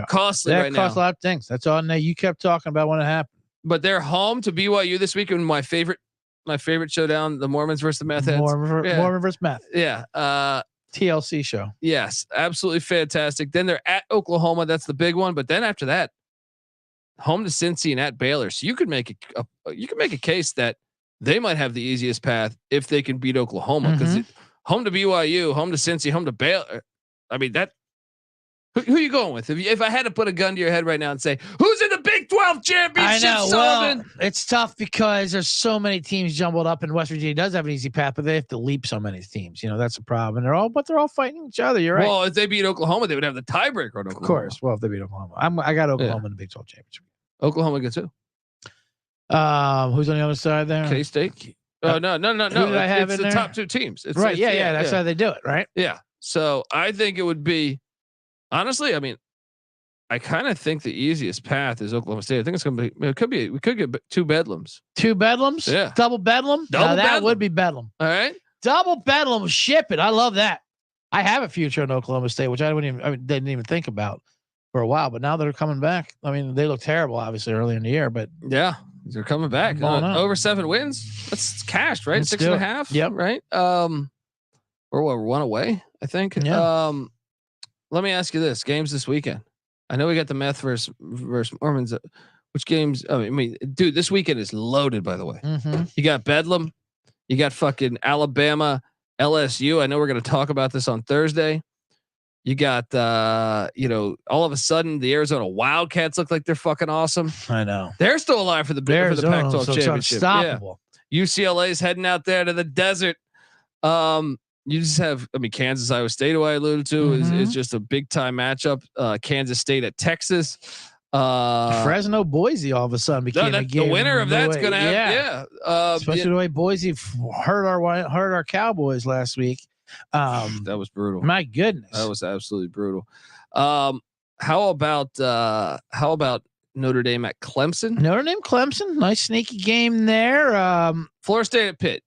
costly right now. That cost a lot of things. That's all. Now you kept talking about when it happened. But they're home to BYU this week in my favorite showdown, the Mormons versus the Meth Heads. Mormon versus Meth. Yeah. TLC show. Yes, absolutely fantastic. Then they're at Oklahoma. That's the big one. But then after that, home to Cincy and at Baylor. So you could make a case that they might have the easiest path if they can beat Oklahoma because home to BYU, home to Cincy, home to Baylor. I mean that. Who are you going with? If I had to put a gun to your head right now and say who's in the Big 12 championship, I know. Sullivan? Well, it's tough because there's so many teams jumbled up, and West Virginia does have an easy path, but they have to leap so many teams. That's a problem. And they're all fighting each other. You're right. Well, if they beat Oklahoma, they would have the tiebreaker on Oklahoma. Of course. Well, if they beat Oklahoma, I got Oklahoma in the Big 12 championship. Oklahoma gets who? Who's on the other side there? K-State. Oh no. Who did I have it's in the there? top two teams. Right. Yeah. That's how they do it. Right. Yeah. So I think it would be, honestly, I mean, I kind of think the easiest path is Oklahoma State. I think it's going to be, we could get two Bedlams. Two Bedlams? Yeah. Double Bedlam? That would be Bedlam. All right. Double Bedlam. Ship it. I love that. I have a future in Oklahoma State, which didn't even think about for a while, but now they're coming back. I mean, they look terrible, obviously, early in the year, but yeah, they're coming back. Over 7 wins. That's cashed, right? 6.5. Yep. Right. Or what? We're 1 away, I think. Yeah. Let me ask you this: games this weekend. I know we got the Meth versus Mormons. Which games? I mean, dude, this weekend is loaded. By the way, you got Bedlam, you got fucking Alabama, LSU. I know we're going to talk about this on Thursday. You got, all of a sudden the Arizona Wildcats look like they're fucking awesome. I know they're still alive for the Pac-12 championship. Unstoppable. Yeah. UCLA's heading out there to the desert. You just have, Kansas, Iowa State, who I alluded to, is just a big time matchup. Kansas State at Texas. Fresno Boise all of a sudden became a game. The winner of that's going to have, especially the way Boise hurt our Cowboys last week. That was brutal. My goodness, that was absolutely brutal. How about Notre Dame at Clemson? Notre Dame, Clemson, nice sneaky game there. Florida State at Pitt.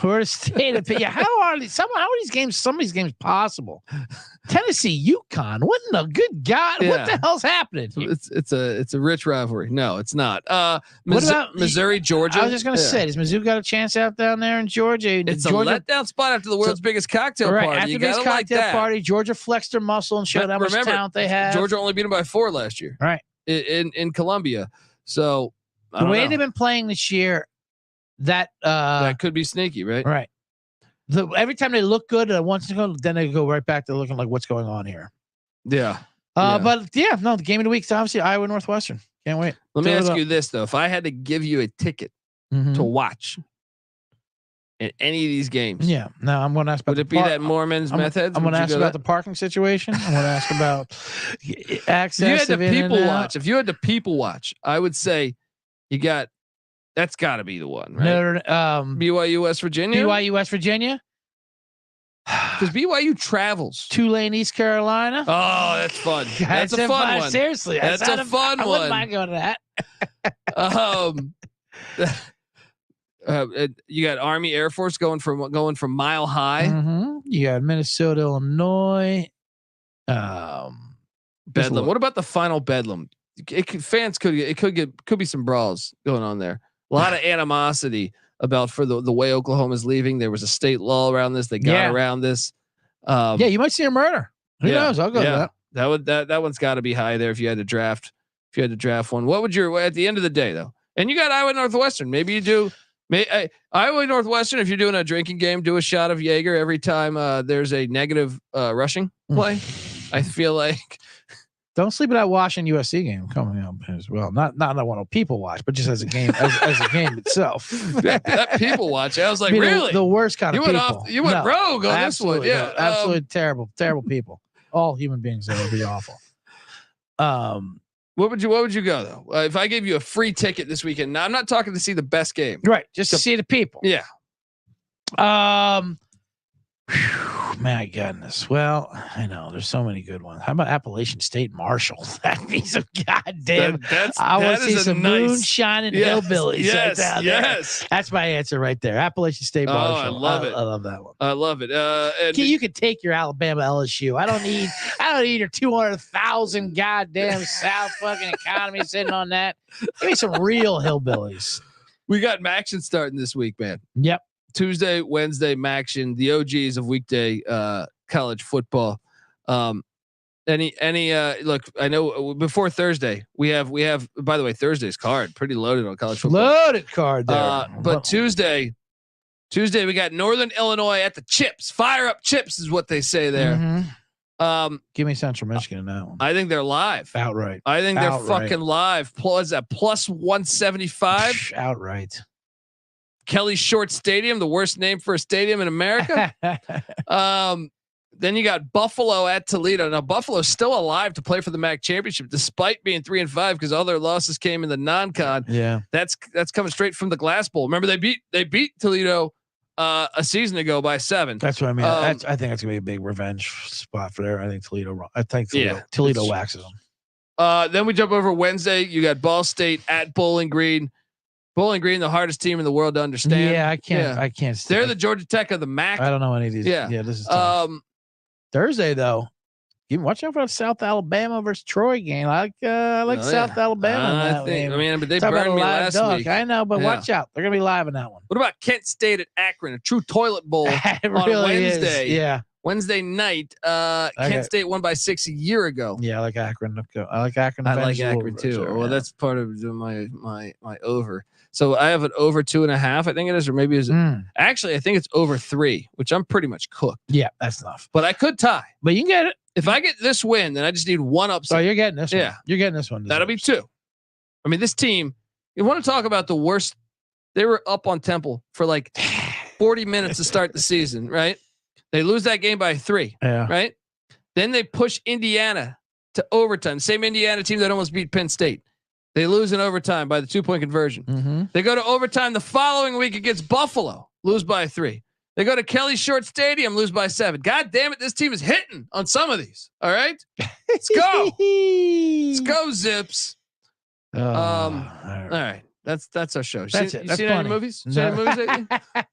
Florida State at Pitt. Yeah, how are these games? Some of these games possible. Tennessee, UConn. What in the good God? Yeah. What the hell's happening? It's a rich rivalry. No, it's not. What about Missouri, Georgia? I was just going to say, does Mizzou got a chance out down there in Georgia? It's Georgia, a letdown spot after the world's biggest cocktail party. After You this gotta cocktail like that. party, Georgia flexed their muscle and showed how much talent they have. Georgia only beat them by 4 last year. Right. In Columbia. So the way they've been playing this year, that could be sneaky, right? Right. Every time they look good, then they go right back to looking like what's going on here. Yeah. But the game of the week is obviously Iowa Northwestern. Can't wait. Let me ask you this though: if I had to give you a ticket to watch in any of these games, now I'm going to ask about. Would it be that Mormons methods? I'm going to ask about the parking situation. I'm going to ask about access. If you had to people watch, I would say you got. That's got to be the one, right? BYU West Virginia. BYU West Virginia. Because BYU travels. Tulane, East Carolina. Oh, that's fun. That's a fun one. Seriously, that's a fun one. I wouldn't mind going to that. You got Army, Air Force going from Mile High. Mm-hmm. You got Minnesota, Illinois. Bedlam. What about the final Bedlam? It could be some brawls going on there. A lot of animosity about for the way Oklahoma's leaving. There was a state law around this. They got around this. You might see a murder. Who knows? I'll go to that. That one's got to be high there if you had to draft. If you had to draft one, what would at the end of the day though? And you got Iowa Northwestern. Maybe you do. Iowa Northwestern. If you're doing a drinking game, do a shot of Jaeger every time there's a negative rushing play. I feel like. Don't sleep at that Washington USC game coming up as well. Not I want to people watch, but just as a game, as a game itself. that people watch. I was like, really? The worst kind of people. You went rogue on this one. Yeah, absolutely terrible people. All human beings that would be awful. What would you go though? If I gave you a free ticket this weekend? Now I'm not talking to see the best game. Right, just to see the people. Yeah. My goodness. Well, I know there's so many good ones. How about Appalachian State Marshall? That'd be some goddamn. I want to see some moonshine and hillbillies. Yes. That's my answer right there. Appalachian State Marshall. I love it. I love that one. I love it. And you could take your Alabama LSU. I don't need your 200,000 goddamn South fucking economy sitting on that. Give me some real hillbillies. We got Maction starting this week, man. Yep. Tuesday, Wednesday, Maction, the OGs of weekday college football. Look, I know before Thursday we have by the way, Thursday's card pretty loaded on college football. Loaded card there. But Tuesday we got Northern Illinois at the Chips. Fire up Chips is what they say there. Mm-hmm. Give me Central Michigan in that one. I think they're live. Outright. I think they're fucking live. Plus at plus 175. Outright. Kelly Short Stadium, the worst name for a stadium in America. Then you got Buffalo at Toledo. Now Buffalo's still alive to play for the MAC championship, despite being 3-5 because all their losses came in the non-con. Yeah, that's coming straight from the Glass Bowl. Remember they beat Toledo a season ago by 7. That's what I mean. I think that's gonna be a big revenge spot for there. I think Toledo waxes them. Then we jump over Wednesday. You got Ball State at Bowling Green. Bowling Green, the hardest team in the world to understand. Yeah, I can't. They're the Georgia Tech of the MAC. I don't know any of these. Yeah. This is tough. Thursday though. You watch out for the South Alabama versus Troy game. I like South Alabama. But they burned me last week. I know, but watch out. They're gonna be live in that one. What about Kent State at Akron? A true toilet bowl on Wednesday. Is. Yeah. Wednesday night. Kent State won by 6 a year ago. Yeah, I like Akron. I like Akron. I like Akron too. Sure, well, that's part of my over. So I have it over 2.5. I think it is, or maybe it's actually I think it's over 3, which I'm pretty much cooked. Yeah, that's enough. But I could tie. But you can get it. If I get this win, then I just need one upset. Oh, you're getting this one. Yeah. You're getting this one. That'll be 2. I mean, this team, you want to talk about the worst, they were up on Temple for like 40 minutes to start the season, right? They lose that game by 3, right? Then they push Indiana to overtime. Same Indiana team that almost beat Penn State. They lose in overtime by the 2-point conversion. Mm-hmm. They go to overtime the following week against Buffalo, lose by 3. They go to Kelly Short Stadium, lose by 7. God damn it, this team is hitting on some of these. All right, let's go. Let's go, Zips. All right. That's our show. That's it. You That's seen funny. any movies? No. Seen any movies lately?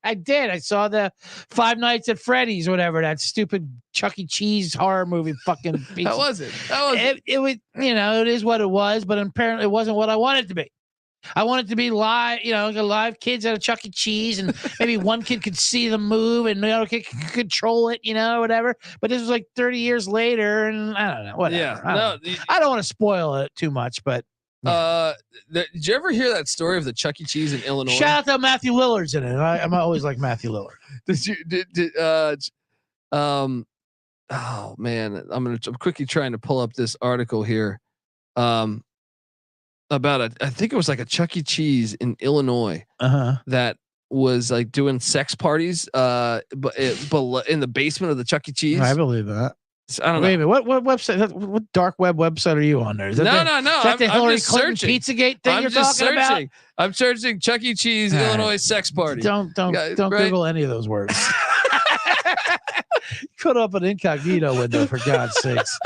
I did. I saw the Five Nights at Freddy's, whatever, that stupid Chuck E. Cheese horror movie fucking piece. How was it? It was, it is what it was, but apparently it wasn't what I wanted it to be. I wanted it to be live, live kids at a Chuck E. Cheese, and maybe one kid could see them move and the other kid could control it, whatever. But this was like 30 years later, and I don't know, whatever. Yeah. I don't want to spoil it too much, but Did you ever hear that story of the Chuck E. Cheese in Illinois? shout out to Matthew Lillard's in it. I'm always like Matthew Lillard. Oh man, I'm quickly trying to pull up this article here. About I think it was like a Chuck E. Cheese in Illinois that was like doing sex parties, but in the basement of the Chuck E. Cheese. I believe that. I don't know. Wait a minute. What website? What dark web website are you on there? Is that No. Is that the Hillary just Clinton searching. Pizzagate thing you're talking about? I'm searching Chuck E. Cheese All right. Illinois sex party. Don't Right? Google any of those words. Put up an incognito window for God's sakes.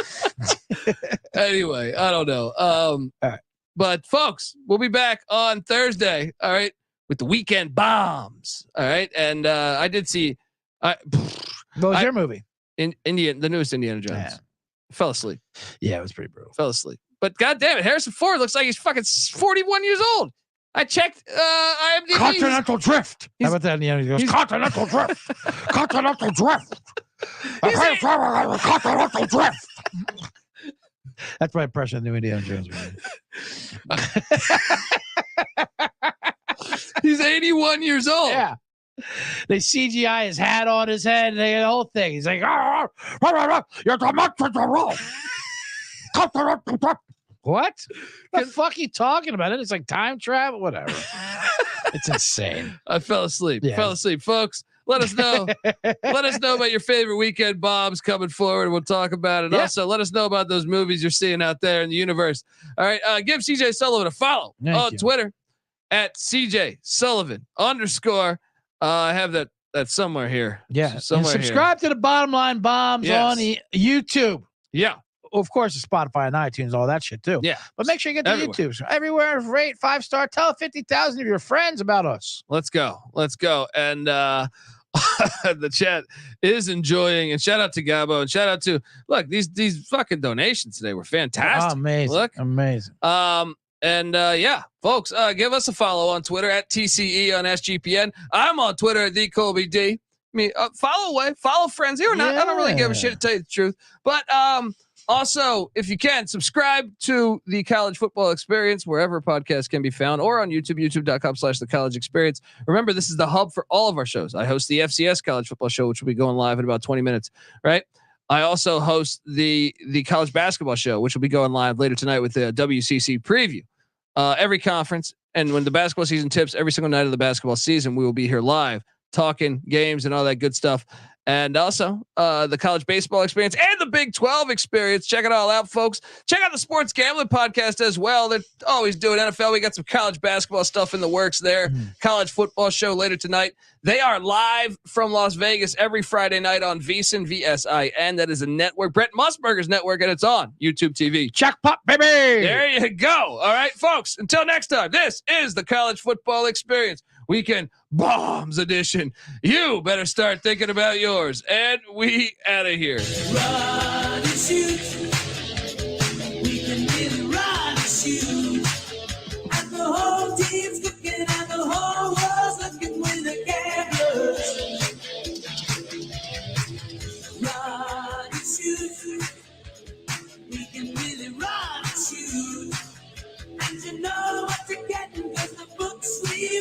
Anyway, I don't know. All right. But folks, we'll be back on Thursday. All right, with the weekend bombs. All right, and I did see. What was your movie? In the newest Indiana Jones. Yeah. Fell asleep. Yeah, it was pretty brutal. Fell asleep. But God damn it, Harrison Ford looks like he's fucking 41 years old. I checked IMDb. Continental Drift. How about that? He goes, Continental Drift. Continental Drift. Continental Drift. That's my impression of the new Indiana Jones movie. He's 81 years old. Yeah. They CGI his hat on his head. They the whole thing. He's like, you're the what? The fuck are you talking about? It's like time travel, whatever. It's insane. I fell asleep. Yeah. Fell asleep, folks. Let us know. Let us know about your favorite weekend bombs coming forward. We'll talk about it. Yeah. Also, let us know about those movies you're seeing out there in the universe. All right. Give CJ Sullivan a follow on Twitter at CJ Sullivan _. I have that somewhere here. Yeah. Somewhere and subscribe to the Bottom Line Bombs on the YouTube. Yeah. Of course, the Spotify and iTunes, all that shit too. Yeah. But make sure you get the Everywhere. YouTube. Everywhere, rate 5-star. Tell 50,000 of your friends about us. Let's go. And the chat is enjoying. And shout out to Gabo. And shout out to these fucking donations today were fantastic. Oh, amazing. Look. Amazing. Yeah, folks, give us a follow on Twitter at TCE on SGPN. I'm on Twitter at TheColbyD. I mean, follow away, follow friends here or not. I don't really give a shit, to tell you the truth. But also, if you can, subscribe to the College Football Experience wherever podcasts can be found, or on YouTube, youtube.com/The College Experience. Remember, this is the hub for all of our shows. I host the FCS College Football Show, which will be going live in about 20 minutes, right? I also host the College Basketball Show, which will be going live later tonight with the WCC preview. Every conference, and when the basketball season tips, every single night of the basketball season, we will be here live talking games and all that good stuff. And also the College Baseball Experience and the Big 12 Experience. Check it all out, folks. Check out the Sports Gambling Podcast as well. They're always doing NFL. We got some college basketball stuff in the works there. College Football Show later tonight. They are live from Las Vegas every Friday night on VSiN, VSIN. That is a network, Brett Musburger's network, and it's on YouTube TV. Jackpot, baby. There you go. All right, folks. Until next time, this is the College Football Experience Weekend Bombs Edition. You better start thinking about yours. And we out of here. Run and shoot. We can really run and shoot. And the whole team's looking and the whole world's looking with the cameras. Run and shoot. We can really run and shoot. And you know